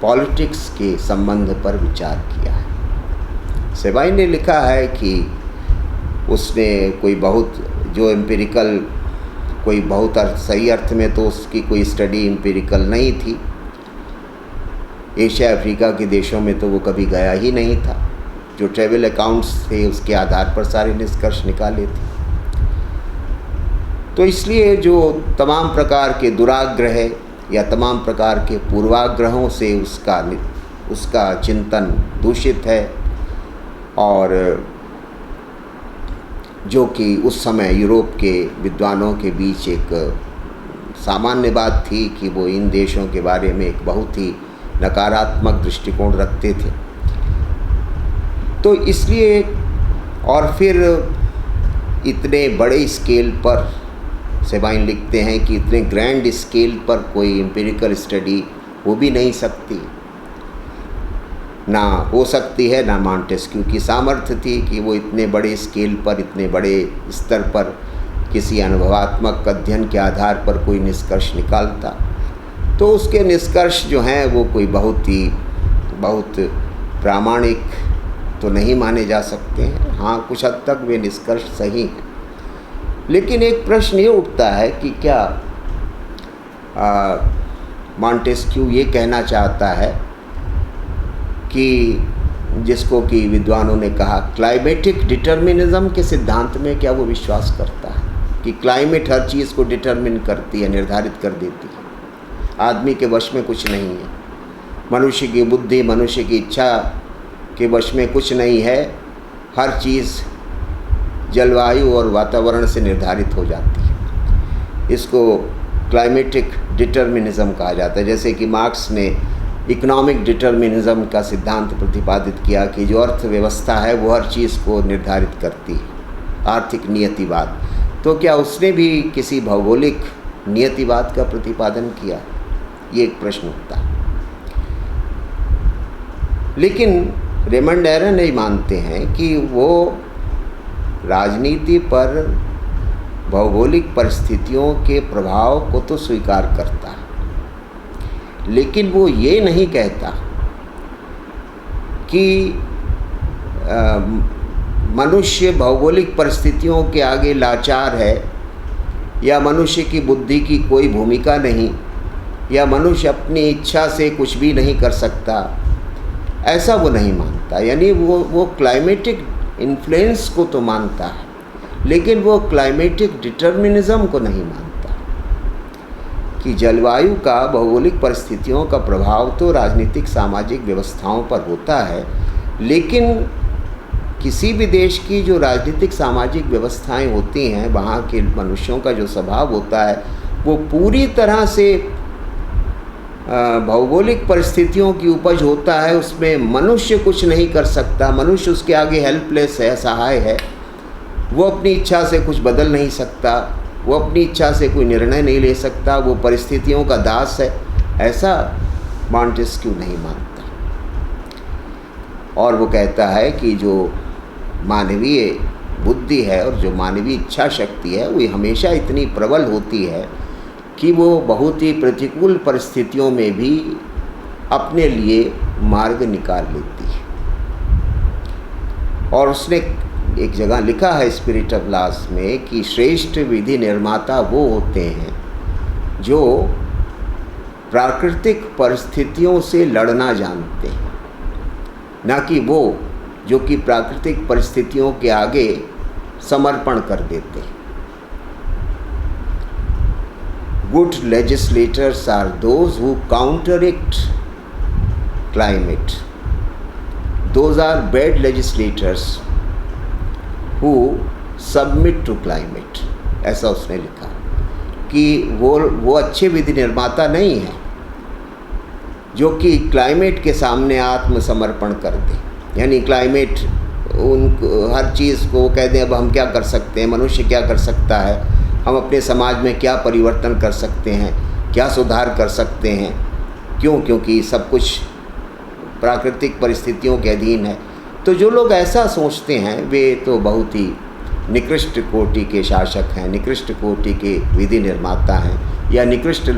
पॉलिटिक्स के संबंध पर विचार किया है। सेबाइन ने लिखा है कि उसने कोई बहुत जो एम्पिरिकल, कोई बहुत सही अर्थ में तो उसकी कोई स्टडी एम्पिरिकल नहीं थी। एशिया अफ्रीका के देशों में तो वो कभी गया ही नहीं था। जो ट्रैवल अकाउंट्स थे उसके आधार पर सारे निष्कर्ष निकाले थे। तो इसलिए जो तमाम प्रकार के दुराग्रह या तमाम प्रकार के पूर्वाग्रहों से उसका चिंतन दूषित है, और जो कि उस समय यूरोप के विद्वानों के बीच एक सामान्य बात थी कि वो इन देशों के बारे में एक बहुत ही नकारात्मक दृष्टिकोण रखते थे। तो इसलिए और फिर इतने बड़े स्केल पर सेबाइन लिखते हैं कि इतने ग्रैंड स्केल पर कोई एम्पिरिकल स्टडी हो भी नहीं सकती, ना हो सकती है, ना मॉन्टेस्क्यू की सामर्थ्य थी कि वो इतने बड़े स्केल पर, इतने बड़े स्तर पर किसी अनुभवात्मक अध्ययन के आधार पर कोई निष्कर्ष निकालता। तो उसके निष्कर्ष जो हैं वो कोई बहुत प्रामाणिक तो नहीं माने जा सकते हैं। हाँ, कुछ हद तक वे निष्कर्ष सही हैं, लेकिन एक प्रश्न ये उठता है कि क्या मॉन्टेस्क्यू ये कहना चाहता है कि जिसको कि विद्वानों ने कहा क्लाइमेटिक डिटर्मिनिज्म के सिद्धांत में, क्या वो विश्वास करता है कि क्लाइमेट हर चीज़ को डिटर्मिन करती है, निर्धारित कर देती है, आदमी के वश में कुछ नहीं है, मनुष्य की बुद्धि, मनुष्य की इच्छा के वश में कुछ नहीं है, हर चीज़ जलवायु और वातावरण से निर्धारित हो जाती है। इसको क्लाइमेटिक डिटर्मिनिज्म कहा जाता है। जैसे कि मार्क्स ने इकोनॉमिक डिटर्मिनिज्म का सिद्धांत प्रतिपादित किया कि जो अर्थव्यवस्था है वो हर चीज़ को निर्धारित करती है, आर्थिक नियतिवाद। तो क्या उसने भी किसी भौगोलिक नियतिवाद का प्रतिपादन किया? ये एक प्रश्न उठता है। लेकिन रेमंड एरन नहीं मानते हैं कि वो राजनीति पर भौगोलिक परिस्थितियों के प्रभाव को तो स्वीकार करता है, लेकिन वो ये नहीं कहता कि मनुष्य भौगोलिक परिस्थितियों के आगे लाचार है, या मनुष्य की बुद्धि की कोई भूमिका नहीं, या मनुष्य अपनी इच्छा से कुछ भी नहीं कर सकता। ऐसा वो नहीं मानता। यानी वो क्लाइमेटिक इन्फ्लुएंस को तो मानता है, लेकिन वो क्लाइमेटिक डिटर्मिनिज्म को नहीं मानता कि जलवायु का भौगोलिक परिस्थितियों का प्रभाव तो राजनीतिक सामाजिक व्यवस्थाओं पर होता है, लेकिन किसी भी देश की जो राजनीतिक सामाजिक व्यवस्थाएं होती हैं, वहाँ के मनुष्यों का जो स्वभाव होता है वो पूरी तरह से भौगोलिक परिस्थितियों की उपज होता है। उसमें मनुष्य कुछ नहीं कर सकता, मनुष्य उसके आगे हेल्पलेस है, असहाय है। वो अपनी इच्छा से कुछ बदल नहीं सकता, वो अपनी इच्छा से कोई निर्णय नहीं ले सकता, वो परिस्थितियों का दास है। ऐसा मॉन्टेस्क्यू नहीं मानता। और वो कहता है कि जो मानवीय बुद्धि है और जो मानवीय इच्छा शक्ति है वो हमेशा इतनी प्रबल होती है कि वो बहुत ही प्रतिकूल परिस्थितियों में भी अपने लिए मार्ग निकाल लेती है। और उसने एक जगह लिखा है स्पिरिट ऑफ लॉस में कि श्रेष्ठ विधि निर्माता वो होते हैं जो प्राकृतिक परिस्थितियों से लड़ना जानते हैं, ना कि वो जो कि प्राकृतिक परिस्थितियों के आगे समर्पण कर देते हैं। Good legislators are those who counteract climate. Those are bad legislators who submit to climate. ऐसा उसने लिखा कि वो अच्छे विधि निर्माता नहीं हैं जो कि क्लाइमेट के सामने आत्मसमर्पण कर दें। यानी क्लाइमेट हर चीज़ को कह दें अब हम क्या कर सकते हैं, मनुष्य क्या कर सकता है, हम अपने समाज में क्या परिवर्तन कर सकते हैं, क्या सुधार कर सकते हैं। क्योंकि सब कुछ प्राकृतिक परिस्थितियों के अधीन है। तो जो लोग ऐसा सोचते हैं वे तो बहुत ही निकृष्ट कोटि के शासक हैं, निकृष्ट कोटि के विधि निर्माता हैं, या निकृष्ट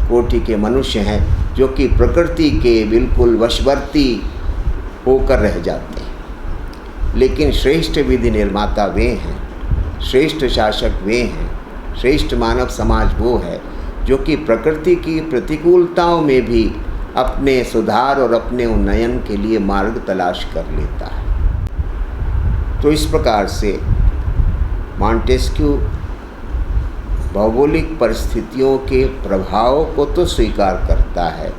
कोटि के मनुष्य हैं जो कि प्रकृति के बिल्कुल वशवर्ती होकर रह जाते हैं। लेकिन श्रेष्ठ विधि निर्माता वे हैं, श्रेष्ठ शासक वे हैं, श्रेष्ठ मानव समाज वो है जो कि प्रकृति की प्रतिकूलताओं में भी अपने सुधार और अपने उन्नयन के लिए मार्ग तलाश कर लेता है। तो इस प्रकार से मॉन्टेस्क्यू भौगोलिक परिस्थितियों के प्रभाव को तो स्वीकार करता है,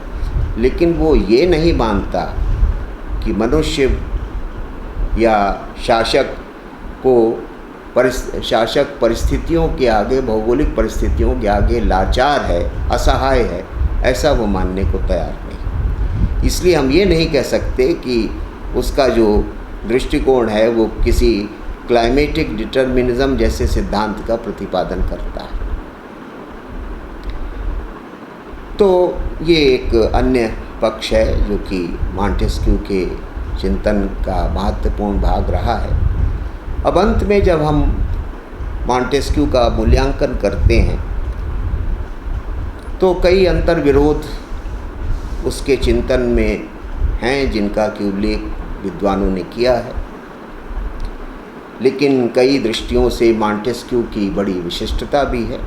लेकिन वो ये नहीं मानता कि मनुष्य या शासक परिस्थितियों के आगे, भौगोलिक परिस्थितियों के आगे लाचार है, असहाय है। ऐसा वो मानने को तैयार नहीं। इसलिए हम ये नहीं कह सकते कि उसका जो दृष्टिकोण है वो किसी क्लाइमेटिक डिटर्मिनिज्म जैसे सिद्धांत का प्रतिपादन करता है। तो ये एक अन्य पक्ष है जो कि मॉन्टेस्क्यू के चिंतन का महत्वपूर्ण भाग रहा है। अब अंत में जब हम मॉन्टेस्क्यू का मूल्यांकन करते हैं तो कई अंतर विरोध उसके चिंतन में हैं जिनका कि उल्लेख विद्वानों ने किया है, लेकिन कई दृष्टियों से मॉन्टेस्क्यू की बड़ी विशिष्टता भी है।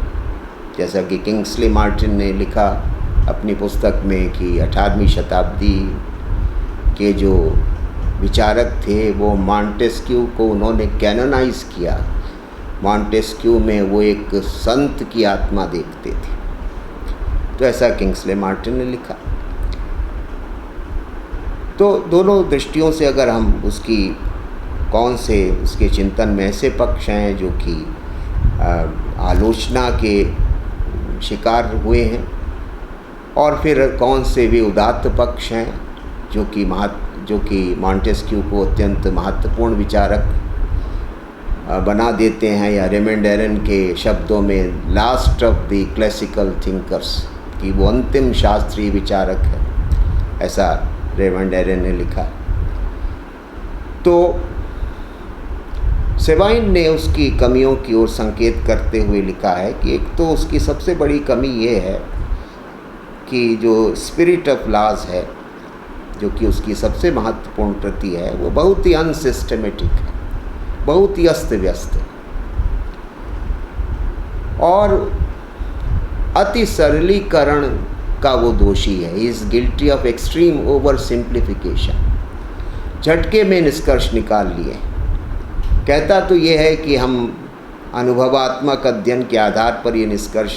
जैसा कि किंग्सले मार्टिन ने लिखा अपनी पुस्तक में कि 18वीं शताब्दी के जो विचारक थे वो मॉन्टेस्क्यू को उन्होंने कैनोनाइज किया। मॉन्टेस्क्यू में वो एक संत की आत्मा देखते थे। तो ऐसा किंग्सले मार्टिन ने लिखा। तो दोनों दृष्टियों से अगर हम उसकी कौन से उसके चिंतन में ऐसे पक्ष हैं जो कि आलोचना के शिकार हुए हैं और फिर कौन से वे उदात्त पक्ष हैं जो कि मॉन्टेस्क्यू को अत्यंत महत्वपूर्ण विचारक बना देते हैं, या रेमंड एरन के शब्दों में last of the classical thinkers, कि वो अंतिम शास्त्रीय विचारक है, ऐसा रेमंड एरन ने लिखा। तो सेवाइन ने उसकी कमियों की ओर संकेत करते हुए लिखा है कि एक तो उसकी सबसे बड़ी कमी ये है कि जो स्पिरिट ऑफ लॉज है, जो कि उसकी सबसे महत्वपूर्ण कृति है, वो बहुत ही अनसिस्टमेटिक है, बहुत ही अस्त व्यस्त है और अति सरलीकरण का वो दोषी है। He is guilty of extreme over simplification. झटके में निष्कर्ष निकाल लिए। कहता तो ये है कि हम अनुभवात्मक अध्ययन के आधार पर ये निष्कर्ष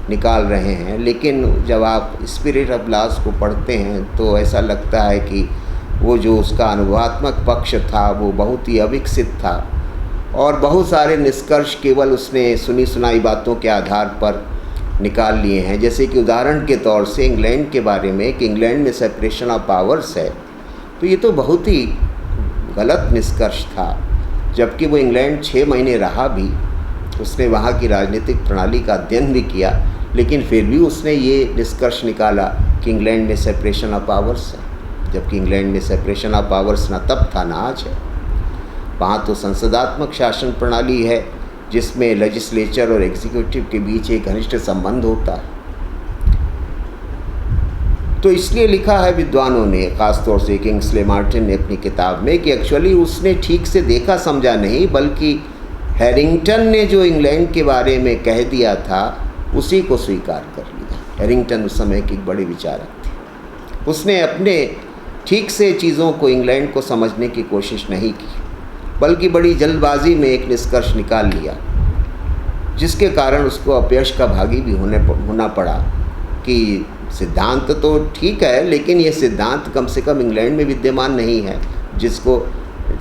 निकाल रहे हैं, लेकिन जब आप स्पिरिट ऑफ लॉज को पढ़ते हैं तो ऐसा लगता है कि वो जो उसका अनुभवात्मक पक्ष था वो बहुत ही अविकसित था और बहुत सारे निष्कर्ष केवल उसने सुनी सुनाई बातों के आधार पर निकाल लिए हैं। जैसे कि उदाहरण के तौर से इंग्लैंड के बारे में कि इंग्लैंड में सेपरेशन ऑफ पावर्स है, तो ये तो बहुत ही गलत निष्कर्ष था। जबकि वो इंग्लैंड 6 महीने रहा भी, उसने वहाँ की राजनीतिक प्रणाली का अध्ययन भी किया, लेकिन फिर भी उसने ये निष्कर्ष निकाला कि इंग्लैंड में सेपरेशन ऑफ पावर्स है, जबकि इंग्लैंड में सेपरेशन ऑफ पावर्स ना तब था ना आज है। वहाँ तो संसदात्मक शासन प्रणाली है जिसमें लेजिस्लेचर और एग्जीक्यूटिव के बीच एक घनिष्ठ संबंध होता है। तो इसलिए लिखा है विद्वानों ने, ख़ासतौर से किंग्सले मार्टिन ने अपनी किताब में, कि एक्चुअली उसने ठीक से देखा समझा नहीं, बल्कि हैरिंगटन ने जो इंग्लैंड के बारे में कह दिया था उसी को स्वीकार कर लिया। हैरिंगटन उस समय के एक बड़े विचारक थे। उसने अपने ठीक से चीज़ों को, इंग्लैंड को समझने की कोशिश नहीं की, बल्कि बड़ी जल्दबाजी में एक निष्कर्ष निकाल लिया, जिसके कारण उसको अपयश का भागी भी होना पड़ा। कि सिद्धांत तो ठीक है, लेकिन ये सिद्धांत कम से कम इंग्लैंड में विद्यमान नहीं है, जिसको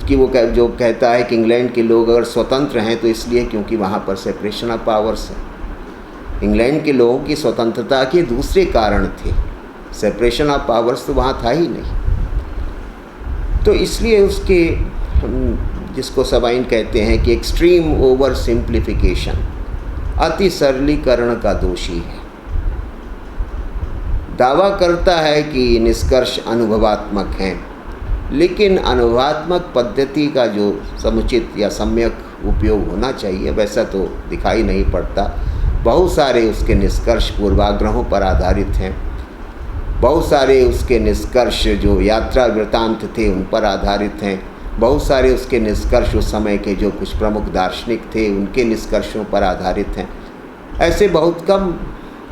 कि वो जो कहता है कि इंग्लैंड के लोग अगर स्वतंत्र हैं तो इसलिए क्योंकि वहाँ पर सेपरेशन ऑफ पावर्स है। इंग्लैंड के लोगों की स्वतंत्रता के दूसरे कारण थे, सेपरेशन ऑफ पावर्स तो वहाँ था ही नहीं। तो इसलिए उसके जिसको सबाइन कहते हैं कि एक्सट्रीम ओवर सिंप्लीफिकेशन, अति सरलीकरण का दोषी है। दावा करता है कि निष्कर्ष अनुभवात्मक हैं, लेकिन अनुभवात्मक पद्धति का जो समुचित या सम्यक उपयोग होना चाहिए वैसा तो दिखाई नहीं पड़ता। बहुत सारे उसके निष्कर्ष पूर्वाग्रहों पर आधारित हैं, बहुत सारे उसके निष्कर्ष जो यात्रा वृत्तांत थे उन पर आधारित हैं, बहुत सारे उसके निष्कर्ष उस समय के जो कुछ प्रमुख दार्शनिक थे उनके निष्कर्षों पर आधारित हैं। ऐसे बहुत कम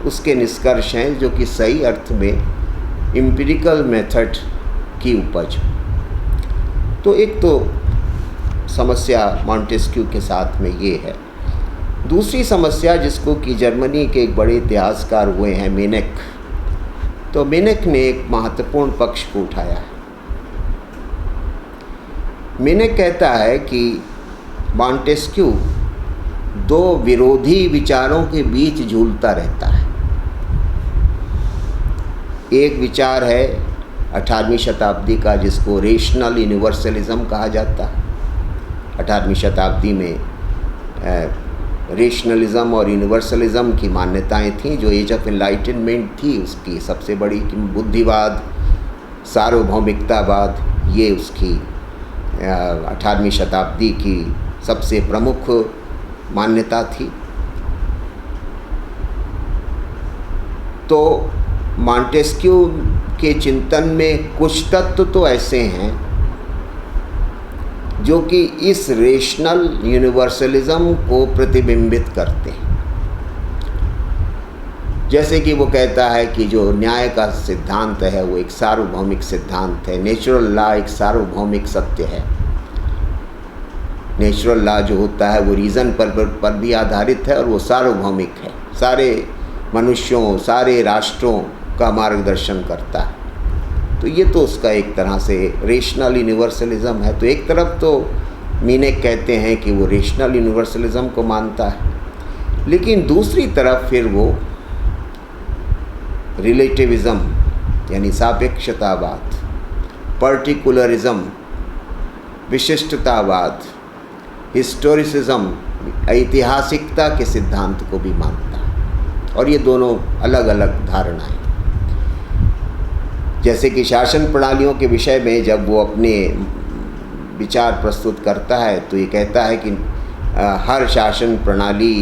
उसके निष्कर्ष हैं जो कि सही अर्थ में एम्पिरिकल मेथड की उपज। तो एक तो समस्या मॉन्टेस्क्यू के साथ में ये है। दूसरी समस्या जिसको कि जर्मनी के एक बड़े इतिहासकार हुए हैं मेनेक, तो मेनेक ने एक महत्वपूर्ण पक्ष को उठाया है। मेनेक कहता है कि मॉन्टेस्क्यू दो विरोधी विचारों के बीच झूलता रहता है। एक विचार है 18वीं शताब्दी का जिसको रेशनल यूनिवर्सलिज्म कहा जाता है। 18वीं शताब्दी में रेशनलिज्म और यूनिवर्सलिज्म की मान्यताएं थीं, जो एज ऑफ एनलाइटनमेंट थी उसकी सबसे बड़ी। बुद्धिवाद, सार्वभौमिकतावाद, ये उसकी 18वीं शताब्दी की सबसे प्रमुख मान्यता थी। तो मॉन्टेस्क्यू के चिंतन में कुछ तत्व तो ऐसे हैं जो कि इस रेशनल यूनिवर्सलिज्म को प्रतिबिंबित करते हैं। जैसे कि वो कहता है कि जो न्याय का सिद्धांत है वो एक सार्वभौमिक सिद्धांत है। नेचुरल लॉ एक सार्वभौमिक सत्य है। नेचुरल लॉ जो होता है वो रीज़न पर भी आधारित है और वो सार्वभौमिक है, सारे मनुष्यों, सारे राष्ट्रों का मार्गदर्शन करता है। तो ये तो उसका एक तरह से रेशनल यूनिवर्सलिज्म है। तो एक तरफ तो मेनेक कहते हैं कि वो रेशनल यूनिवर्सलिज्म को मानता है, लेकिन दूसरी तरफ फिर वो रिलेटिविज़म यानी सापेक्षतावाद, पर्टिकुलरिज्म विशिष्टतावाद, हिस्टोरिसिज्म ऐतिहासिकता के सिद्धांत को भी मानता है। और ये दोनों अलग अलग धारणाएं। जैसे कि शासन प्रणालियों के विषय में जब वो अपने विचार प्रस्तुत करता है तो ये कहता है कि हर शासन प्रणाली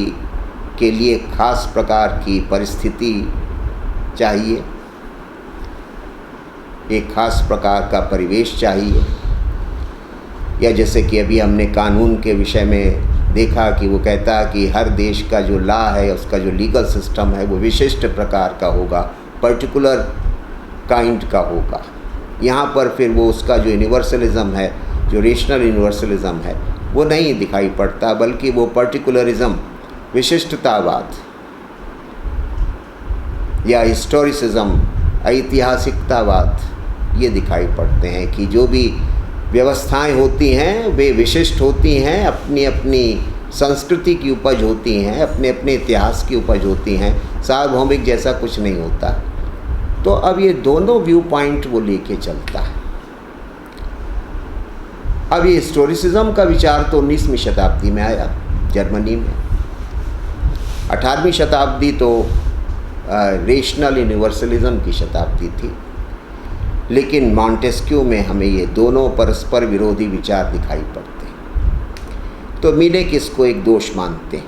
के लिए खास प्रकार की परिस्थिति चाहिए, एक खास प्रकार का परिवेश चाहिए। या जैसे कि अभी हमने कानून के विषय में देखा कि वो कहता है कि हर देश का जो लॉ है, उसका जो लीगल सिस्टम है वो विशिष्ट प्रकार का होगा, पर्टिकुलर काइंड का होगा। यहाँ पर फिर वो उसका जो यूनिवर्सलिज्म है, जो रेशनल यूनिवर्सलिज्म है, वो नहीं दिखाई पड़ता, बल्कि वो पर्टिकुलरिज्म, विशिष्टतावाद या हिस्टोरिसिज्म, ऐतिहासिकतावाद, ये दिखाई पड़ते हैं कि जो भी व्यवस्थाएं होती हैं वे विशिष्ट होती हैं, अपनी अपनी संस्कृति की उपज होती हैं, अपने अपने इतिहास की उपज होती हैं, सार्वभौमिक जैसा कुछ नहीं होता। तो अब ये दोनों व्यू पॉइंट वो लेके चलता है। अब ये हिस्टोरिसिज्म का विचार तो 19वीं शताब्दी में आया जर्मनी में, 18वीं शताब्दी तो रेशनल यूनिवर्सलिज्म की शताब्दी थी। लेकिन मॉन्टेस्क्यू में हमें ये दोनों परस्पर विरोधी विचार दिखाई पड़ते हैं। तो मिलेक इसको एक दोष मानते हैं,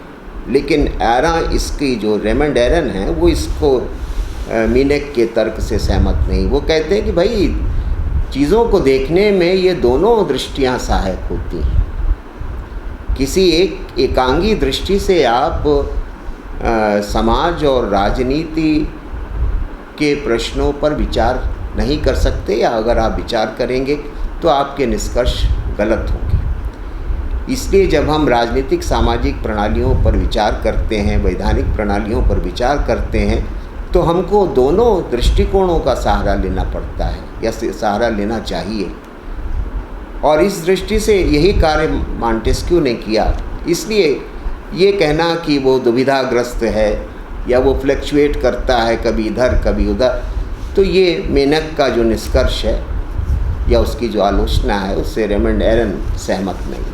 लेकिन एरा इसकी जो रेमंड एरन है वो इसको मिलेक के तर्क से सहमत नहीं। वो कहते हैं कि भाई चीज़ों को देखने में ये दोनों दृष्टियां सहायक होती हैं। किसी एक एकांगी दृष्टि से आप समाज और राजनीति के प्रश्नों पर विचार नहीं कर सकते, या अगर आप विचार करेंगे तो आपके निष्कर्ष गलत होंगे। इसलिए जब हम राजनीतिक सामाजिक प्रणालियों पर विचार करते हैं, वैधानिक प्रणालियों पर विचार करते हैं, तो हमको दोनों दृष्टिकोणों का सहारा लेना पड़ता है या सहारा लेना चाहिए। और इस दृष्टि से यही कार्य मॉन्टेस्क्यू ने किया। इसलिए ये कहना कि वो दुविधाग्रस्त है या वो फ्लक्चुएट करता है कभी इधर कभी उधर, तो ये मेनक का जो निष्कर्ष है या उसकी जो आलोचना है उससे रेमंड एरन सहमत नहीं।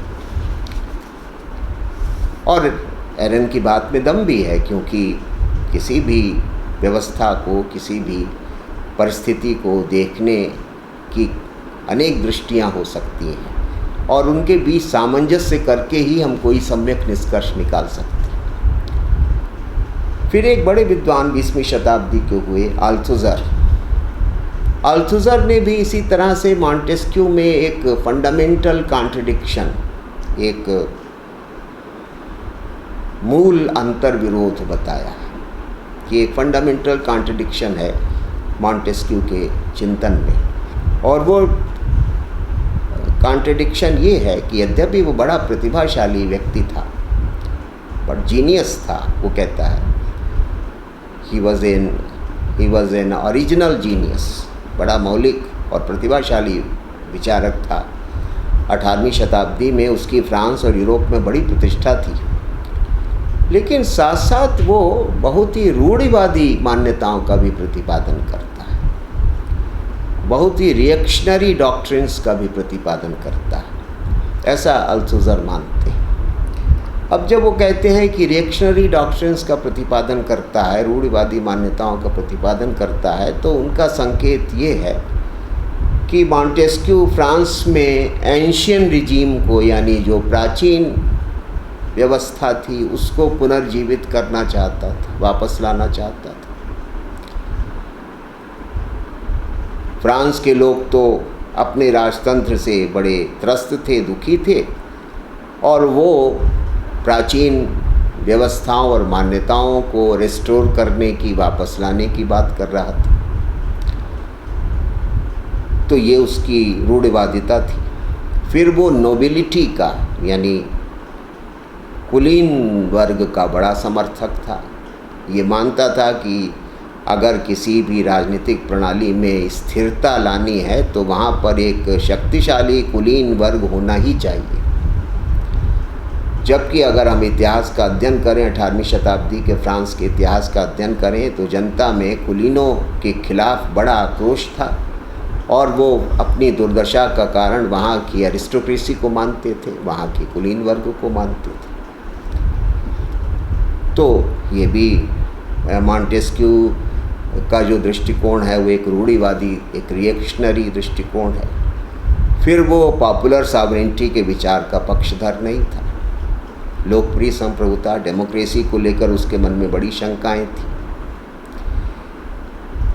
और एरन की बात में दम भी है, क्योंकि किसी भी व्यवस्था को, किसी भी परिस्थिति को देखने की अनेक दृष्टियां हो सकती हैं और उनके बीच सामंजस्य करके ही हम कोई सम्यक निष्कर्ष निकाल सकते हैं। फिर एक बड़े विद्वान 20वीं शताब्दी के हुए अल्थुज़र ने भी इसी तरह से मॉन्टेस्क्यू में एक फंडामेंटल कॉन्ट्रडिक्शन, एक मूल अंतर विरोध बताया कि एक फंडामेंटल कॉन्ट्रडिक्शन है मॉन्टेस्क्यू के चिंतन में। और वो कॉन्ट्रडिक्शन ये है कि यद्यपि वो बड़ा प्रतिभाशाली व्यक्ति था, बट जीनियस था, वो कहता है he was an original genius, बड़ा मौलिक और प्रतिभाशाली विचारक था। 18वीं शताब्दी में उसकी फ्रांस और यूरोप में बड़ी प्रतिष्ठा थी, लेकिन साथ साथ वो बहुत ही रूढ़िवादी मान्यताओं का भी प्रतिपादन करता है, बहुत ही रिएक्शनरी डॉक्ट्रिन्स का भी प्रतिपादन करता है, ऐसा अल्थुज़र मानते हैं। अब जब वो कहते हैं कि रिएक्शनरी डॉक्ट्रिन्स का प्रतिपादन करता है, रूढ़िवादी मान्यताओं का प्रतिपादन करता है, तो उनका संकेत ये है कि मॉन्टेस्क्यू फ्रांस में एंशियन रिजीम को, यानी जो प्राचीन व्यवस्था थी, उसको पुनर्जीवित करना चाहता था, वापस लाना चाहता था। फ्रांस के लोग तो अपने राजतंत्र से बड़े त्रस्त थे, दुखी थे, और वो प्राचीन व्यवस्थाओं और मान्यताओं को रिस्टोर करने की, वापस लाने की बात कर रहा था। तो ये उसकी रूढ़िवादिता थी। फिर वो नोबिलिटी का, यानी कुलीन वर्ग का बड़ा समर्थक था। ये मानता था कि अगर किसी भी राजनीतिक प्रणाली में स्थिरता लानी है तो वहाँ पर एक शक्तिशाली कुलीन वर्ग होना ही चाहिए। जबकि अगर हम इतिहास का अध्ययन करें, 18वीं शताब्दी के फ्रांस के इतिहास का अध्ययन करें, तो जनता में कुलीनों के खिलाफ बड़ा आक्रोश था और वो अपनी दुर्दशा का कारण वहाँ की एरिस्टोक्रेसी को मानते थे, वहाँ के कुलीन वर्ग को मानते थे। तो ये भी मॉन्टेस्क्यू का जो दृष्टिकोण है वो एक रूढ़िवादी, एक रिएक्शनरी दृष्टिकोण है। फिर वो पॉपुलर सॉवरेनिटी के विचार का पक्षधर नहीं था। लोकप्रिय संप्रभुता, डेमोक्रेसी को लेकर उसके मन में बड़ी शंकाएं थी।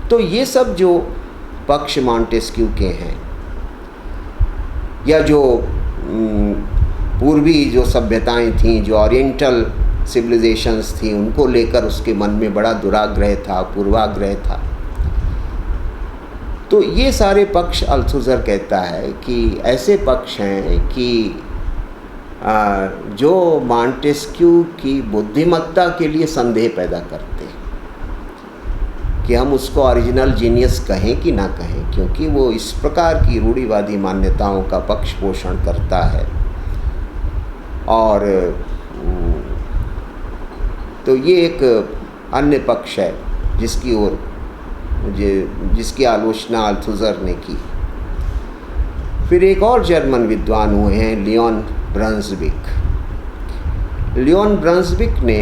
तो ये सब जो पक्ष मॉन्टेस्क्यू के हैं, या जो पूर्वी जो सभ्यताएं थीं, जो ओरिएंटल सिविलाइजेशंस थी, उनको लेकर उसके मन में बड़ा दुराग्रह था, पूर्वाग्रह था। तो ये सारे पक्ष अल्थुज़र कहता है कि ऐसे पक्ष हैं कि जो मॉन्टेस्क्यू की बुद्धिमत्ता के लिए संदेह पैदा करते हैं कि हम उसको ओरिजिनल जीनियस कहें कि ना कहें, क्योंकि वो इस प्रकार की रूढ़िवादी मान्यताओं का पक्ष पोषण करता है। और तो ये एक अन्य पक्ष है जिसकी आलोचना अल्थुज़र ने की। फिर एक और जर्मन विद्वान हुए हैं, लियोन ब्रंसविक। लियोन ब्रंसविक ने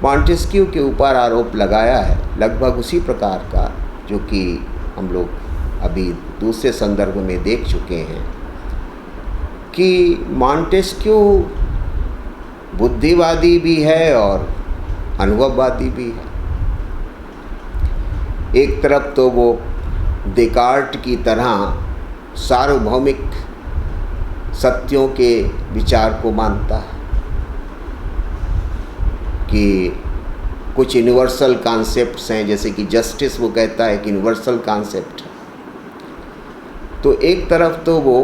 मॉन्टेस्क्यू के ऊपर आरोप लगाया है, लगभग उसी प्रकार का जो कि हम लोग अभी दूसरे संदर्भ में देख चुके हैं, कि मॉन्टेस्क्यू बुद्धिवादी भी है और अनुभववादी भी है। एक तरफ तो वो डेकार्ट की तरह सार्वभौमिक सत्यों के विचार को मानता है कि कुछ यूनिवर्सल कॉन्सेप्ट्स हैं, जैसे कि जस्टिस वो कहता है कि यूनिवर्सल कॉन्सेप्ट है। तो एक तरफ तो वो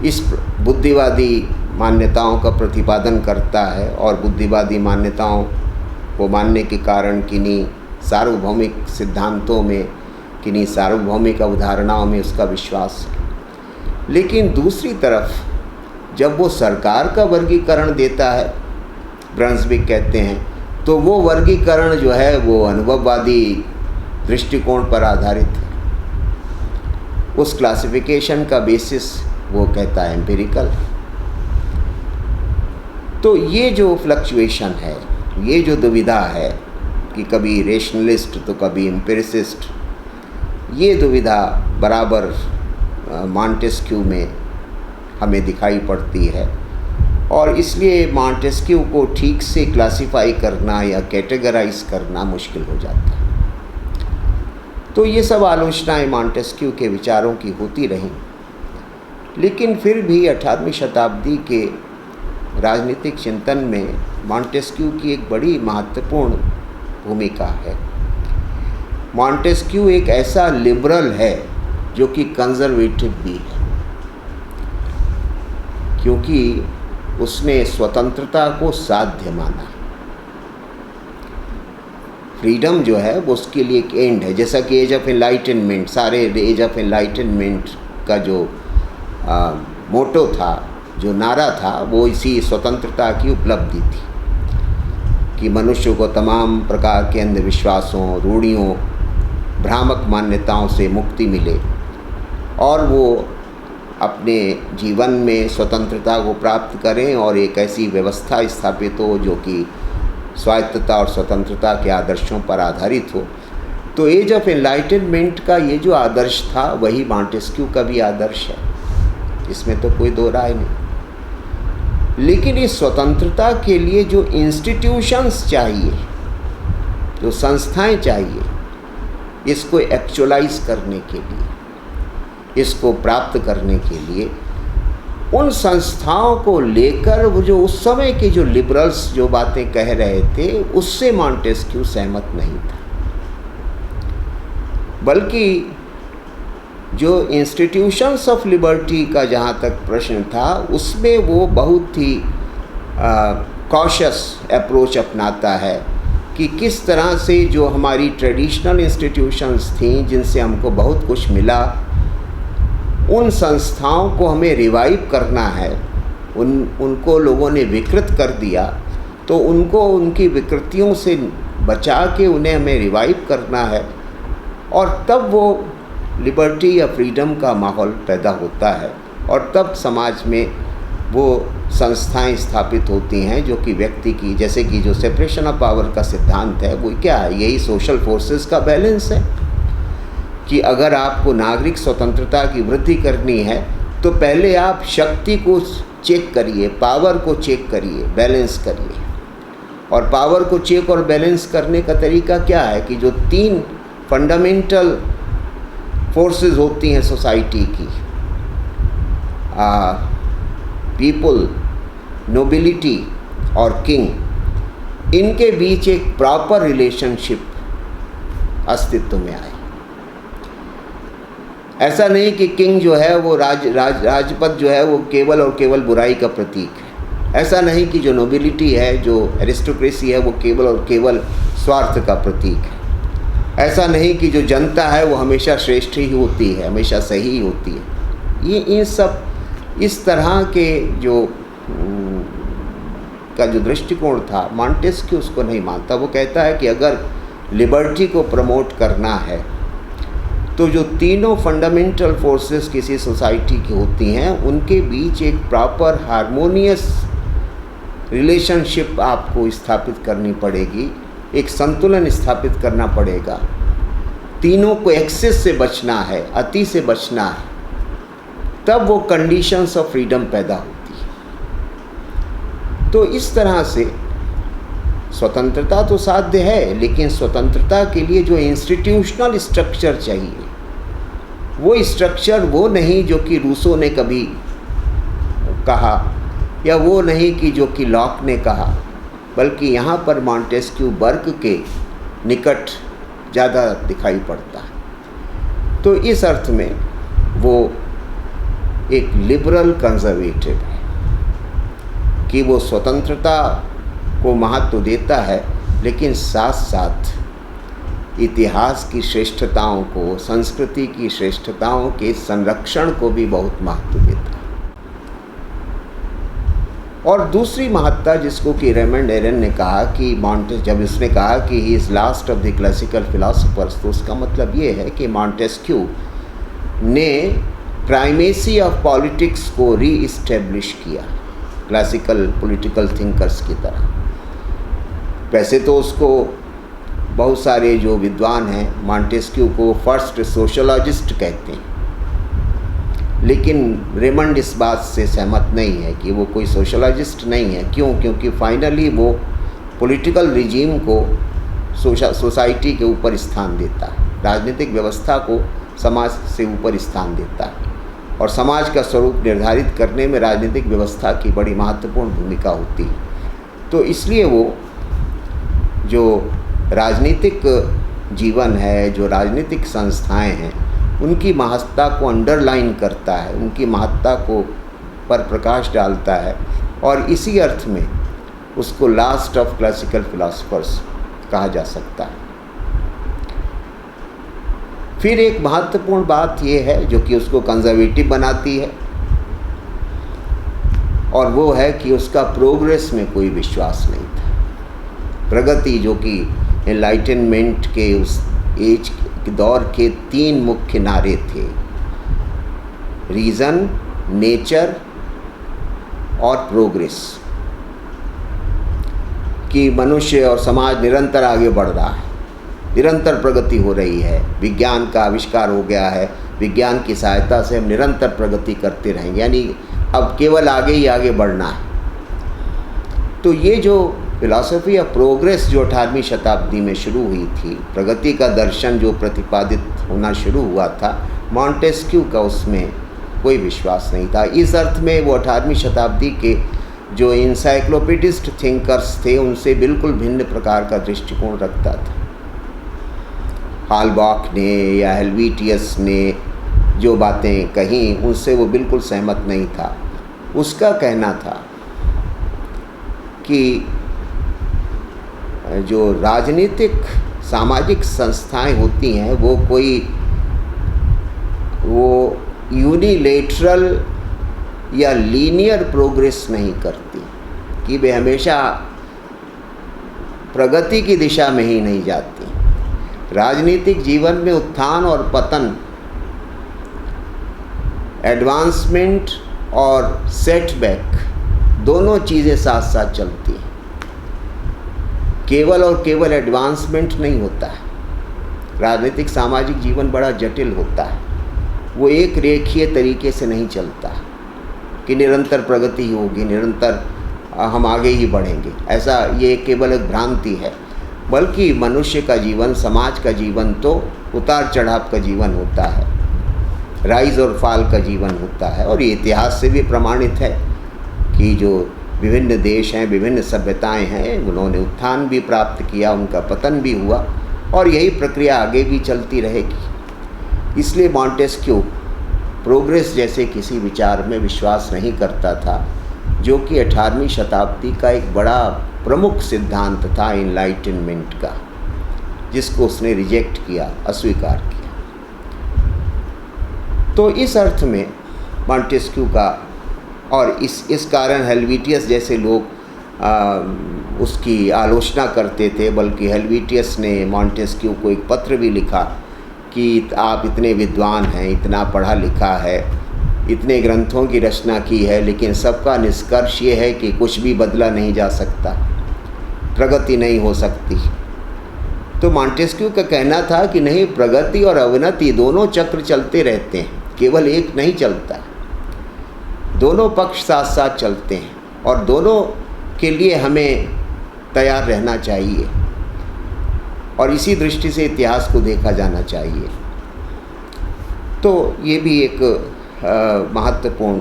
इस बुद्धिवादी मान्यताओं का प्रतिपादन करता है और बुद्धिवादी मान्यताओं को मानने के कारण किन्हीं सार्वभौमिक सिद्धांतों में, किन्हीं सार्वभौमिक अवधारणाओं में उसका विश्वास है। लेकिन दूसरी तरफ जब वो सरकार का वर्गीकरण देता है, ब्रंसविक कहते हैं, तो वो वर्गीकरण जो है वो अनुभववादी दृष्टिकोण पर आधारित है। उस क्लासिफिकेशन का बेसिस वो कहता है एम्पिरिकल है। तो ये जो फ्लक्चुएशन है, ये जो दुविधा है कि कभी रेशनलिस्ट तो कभी एम्पिरिसिस्ट, ये दुविधा बराबर मॉन्टेस्क्यू में हमें दिखाई पड़ती है। और इसलिए मॉन्टेस्क्यू को ठीक से क्लासिफाई करना या कैटेगराइज करना मुश्किल हो जाता है। तो ये सब आलोचनाएं मॉन्टेस्क्यू के विचारों की होती रहीं, लेकिन फिर भी 18वीं शताब्दी के राजनीतिक चिंतन में मॉन्टेस्क्यू की एक बड़ी महत्वपूर्ण भूमिका है। मॉन्टेस्क्यू एक ऐसा लिबरल है जो कि कंजर्वेटिव भी है, क्योंकि उसने स्वतंत्रता को साध्य माना। फ्रीडम जो है वो उसके लिए एक एंड है, जैसा कि एज ऑफ एनलाइटनमेंट, सारे एज ऑफ एनलाइटनमेंट का जो मोटो था, जो नारा था, वो इसी स्वतंत्रता की उपलब्धि थी कि मनुष्य को तमाम प्रकार के अंधविश्वासों, रूढ़ियों, भ्रामक मान्यताओं से मुक्ति मिले और वो अपने जीवन में स्वतंत्रता को प्राप्त करें और एक ऐसी व्यवस्था स्थापित हो जो कि स्वायत्तता और स्वतंत्रता के आदर्शों पर आधारित हो। तो एज ऑफ एनलाइटनमेंट का ये जो आदर्श था वही मॉन्टेस्क्यू का भी आदर्श है, इसमें तो कोई दो राय नहीं। लेकिन इस स्वतंत्रता के लिए जो इंस्टीट्यूशंस चाहिए, जो संस्थाएं चाहिए, इसको एक्चुअलाइज करने के लिए, इसको प्राप्त करने के लिए, उन संस्थाओं को लेकर वो जो उस समय के जो लिबरल्स जो बातें कह रहे थे उससे मॉन्टेस्क्यू सहमत नहीं था, बल्कि जो इंस्टीट्यूशंस ऑफ लिबर्टी का जहाँ तक प्रश्न था उसमें वो बहुत ही कॉशियस अप्रोच अपनाता है कि किस तरह से जो हमारी ट्रेडिशनल इंस्टीट्यूशंस थीं जिनसे हमको बहुत कुछ मिला, उन संस्थाओं को हमें रिवाइव करना है, उनको लोगों ने विकृत कर दिया, तो उनको उनकी विकृतियों से बचा के उन्हें हमें रिवाइव करना है, और तब वो लिबर्टी या फ्रीडम का माहौल पैदा होता है, और तब समाज में वो संस्थाएं स्थापित होती हैं जो कि व्यक्ति की, जैसे कि जो सेपरेशन ऑफ पावर का सिद्धांत है, वो क्या है, यही सोशल फोर्सेस का बैलेंस है कि अगर आपको नागरिक स्वतंत्रता की वृद्धि करनी है तो पहले आप शक्ति को चेक करिए, पावर को चेक करिए, बैलेंस करिए। और पावर को चेक और बैलेंस करने का तरीका क्या है कि जो 3 फंडामेंटल फोर्सेस होती हैं सोसाइटी की, पीपल, नोबिलिटी और किंग, इनके बीच एक प्रॉपर रिलेशनशिप अस्तित्व में आए। ऐसा नहीं कि किंग जो है वो राजपद जो है वो केवल और केवल बुराई का प्रतीक है। ऐसा नहीं कि जो नोबिलिटी है, जो एरिस्टोक्रेसी है, वो केवल और केवल स्वार्थ का प्रतीक है। ऐसा नहीं कि जो जनता है वो हमेशा श्रेष्ठ ही होती है, हमेशा सही होती है। ये सब इस तरह के जो दृष्टिकोण था, मॉन्टेस्क्यू उसको नहीं मानता। वो कहता है कि अगर लिबर्टी को प्रमोट करना है तो जो तीनों फंडामेंटल फोर्सेस किसी सोसाइटी की होती हैं, उनके बीच एक प्रॉपर हार्मोनियस रिलेशनशिप आपको स्थापित करनी पड़ेगी, एक संतुलन स्थापित करना पड़ेगा। तीनों को एक्सेस से बचना है, अति से बचना है, तब वो कंडीशंस ऑफ फ्रीडम पैदा होती है। तो इस तरह से स्वतंत्रता तो साध्य है, लेकिन स्वतंत्रता के लिए जो इंस्टीट्यूशनल स्ट्रक्चर चाहिए, वो स्ट्रक्चर वो नहीं जो कि रूसो ने कभी कहा, या वो नहीं कि जो कि लॉक ने कहा, बल्कि यहाँ पर मॉन्टेस्क्यू बर्ग के निकट ज़्यादा दिखाई पड़ता है। तो इस अर्थ में वो एक लिबरल कंजर्वेटिव है कि वो स्वतंत्रता को महत्व देता है, लेकिन साथ साथ इतिहास की श्रेष्ठताओं को, संस्कृति की श्रेष्ठताओं के संरक्षण को भी बहुत महत्व देता है। और दूसरी महत्ता जिसको कि रेमंड एरन ने कहा कि जब उसने कहा कि he is last of the classical philosophers, तो उसका मतलब ये है कि मॉन्टेस्क्यू ने प्राइमेसी ऑफ पॉलिटिक्स को रीइस्टेब्लिश किया, क्लासिकल पॉलिटिकल थिंकर्स की तरह। वैसे तो उसको बहुत सारे जो विद्वान हैं मॉन्टेस्क्यू को फर्स्ट सोशलॉजिस्ट कहते हैं, लेकिन रेमंड इस बात से सहमत नहीं है कि वो कोई सोशलॉजिस्ट नहीं है। क्यों? क्योंकि फाइनली वो पॉलिटिकल रिजीम को सोसाइटी के ऊपर स्थान देता है, राजनीतिक व्यवस्था को समाज से ऊपर स्थान देता है, और समाज का स्वरूप निर्धारित करने में राजनीतिक व्यवस्था की बड़ी महत्वपूर्ण भूमिका होती है। तो इसलिए वो जो राजनीतिक जीवन है, जो राजनीतिक संस्थाएं हैं, उनकी महत्ता को अंडरलाइन करता है, उनकी महत्ता को पर प्रकाश डालता है, और इसी अर्थ में उसको लास्ट ऑफ क्लासिकल फिलोसोफर्स कहा जा सकता है। फिर एक महत्वपूर्ण बात यह है जो कि उसको कंजर्वेटिव बनाती है, और वो है कि उसका प्रोग्रेस में कोई विश्वास नहीं था। प्रगति, जो कि एनलाइटनमेंट के उस एज के दौर के 3 मुख्य नारे थे, रीज़न, नेचर और प्रोग्रेस, कि मनुष्य और समाज निरंतर आगे बढ़ रहा है, निरंतर प्रगति हो रही है, विज्ञान का आविष्कार हो गया है, विज्ञान की सहायता से हम निरंतर प्रगति करते रहेंगे, यानी अब केवल आगे ही आगे बढ़ना है। तो ये जो फिलॉसफी ऑफ प्रोग्रेस जो 18वीं शताब्दी में शुरू हुई थी, प्रगति का दर्शन जो प्रतिपादित होना शुरू हुआ था, मॉन्टेस्क्यू का उसमें कोई विश्वास नहीं था। इस अर्थ में वो 18वीं शताब्दी के जो इंसाइक्लोपीडिस्ट थिंकर्स थे उनसे बिल्कुल भिन्न प्रकार का दृष्टिकोण रखता था। हालबॉक ने या हेल्वेटियस ने जो बातें कहीं उनसे वो बिल्कुल सहमत नहीं था। उसका कहना था कि जो राजनीतिक सामाजिक संस्थाएं होती हैं वो यूनिलेटरल या लीनियर प्रोग्रेस नहीं करती, कि वे हमेशा प्रगति की दिशा में ही नहीं जाती। राजनीतिक जीवन में उत्थान और पतन, एडवांसमेंट और सेटबैक दोनों चीज़ें साथ साथ चलती हैं। केवल और केवल एडवांसमेंट नहीं होता है। राजनीतिक सामाजिक जीवन बड़ा जटिल होता है। वो एक रेखीय तरीके से नहीं चलता कि निरंतर प्रगति होगी, निरंतर हम आगे ही बढ़ेंगे। ऐसा ये केवल एक भ्रांति है, बल्कि मनुष्य का जीवन, समाज का जीवन तो उतार चढ़ाव का जीवन होता है, राइज और फॉल का जीवन होता है। और ये इतिहास से भी प्रमाणित है कि जो विभिन्न देश हैं, विभिन्न सभ्यताएं हैं, उन्होंने उत्थान भी प्राप्त किया, उनका पतन भी हुआ, और यही प्रक्रिया आगे भी चलती रहेगी। इसलिए मॉन्टेस्क्यू प्रोग्रेस जैसे किसी विचार में विश्वास नहीं करता था, जो कि 18वीं शताब्दी का एक बड़ा प्रमुख सिद्धांत था इनलाइटनमेंट का, जिसको उसने रिजेक्ट किया, अस्वीकार किया। तो इस अर्थ में मॉन्टेस्क्यू का, और इस कारण हेल्वेटियस जैसे लोग उसकी आलोचना करते थे, बल्कि हेल्वेटियस ने मॉन्टेस्क्यू को एक पत्र भी लिखा कि आप इतने विद्वान हैं, इतना पढ़ा लिखा है, इतने ग्रंथों की रचना की है, लेकिन सबका निष्कर्ष ये है कि कुछ भी बदला नहीं जा सकता, प्रगति नहीं हो सकती। तो मॉन्टेस्क्यू का कहना था कि नहीं, प्रगति और अवनति दोनों चक्र चलते रहते हैं, केवल एक नहीं चलता, दोनों पक्ष साथ साथ चलते हैं, और दोनों के लिए हमें तैयार रहना चाहिए, और इसी दृष्टि से इतिहास को देखा जाना चाहिए। तो ये भी एक महत्वपूर्ण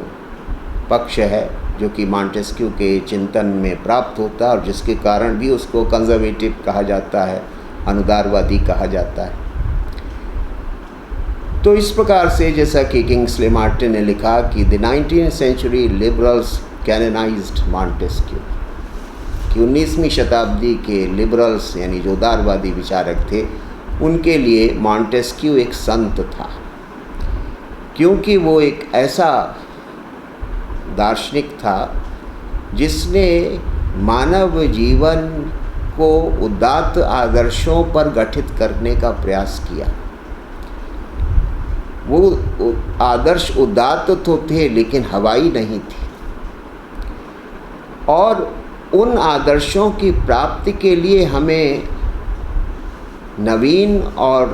पक्ष है जो कि मॉन्टेस्क्यू के चिंतन में प्राप्त होता है, और जिसके कारण भी उसको कंजर्वेटिव कहा जाता है, अनुदारवादी कहा जाता है। तो इस प्रकार से, जैसा कि किंग्सले मार्टिन ने लिखा कि the 19th century liberals canonised Montesquieu, कि 19वीं शताब्दी के लिबरल्स यानी जो उदारवादी विचारक थे, उनके लिए मॉन्टेस्क्यू एक संत था, क्योंकि वो एक ऐसा दार्शनिक था जिसने मानव जीवन को उदात्त आदर्शों पर गठित करने का प्रयास किया। वो आदर्श उदात्त तो थे, लेकिन हवाई नहीं थे, और उन आदर्शों की प्राप्ति के लिए हमें नवीन और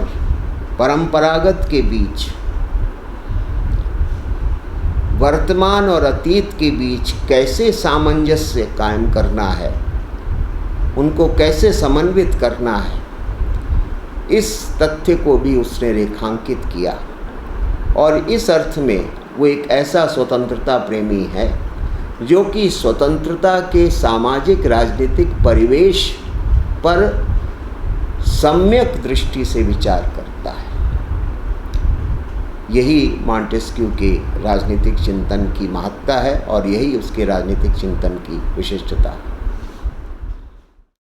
परंपरागत के बीच, वर्तमान और अतीत के बीच कैसे सामंजस्य कायम करना है, उनको कैसे समन्वित करना है, इस तथ्य को भी उसने रेखांकित किया। और इस अर्थ में वो एक ऐसा स्वतंत्रता प्रेमी है जो कि स्वतंत्रता के सामाजिक राजनीतिक परिवेश पर सम्यक दृष्टि से विचार करता है। यही मॉन्टेस्क्यू के राजनीतिक चिंतन की महत्ता है, और यही उसके राजनीतिक चिंतन की विशिष्टता है।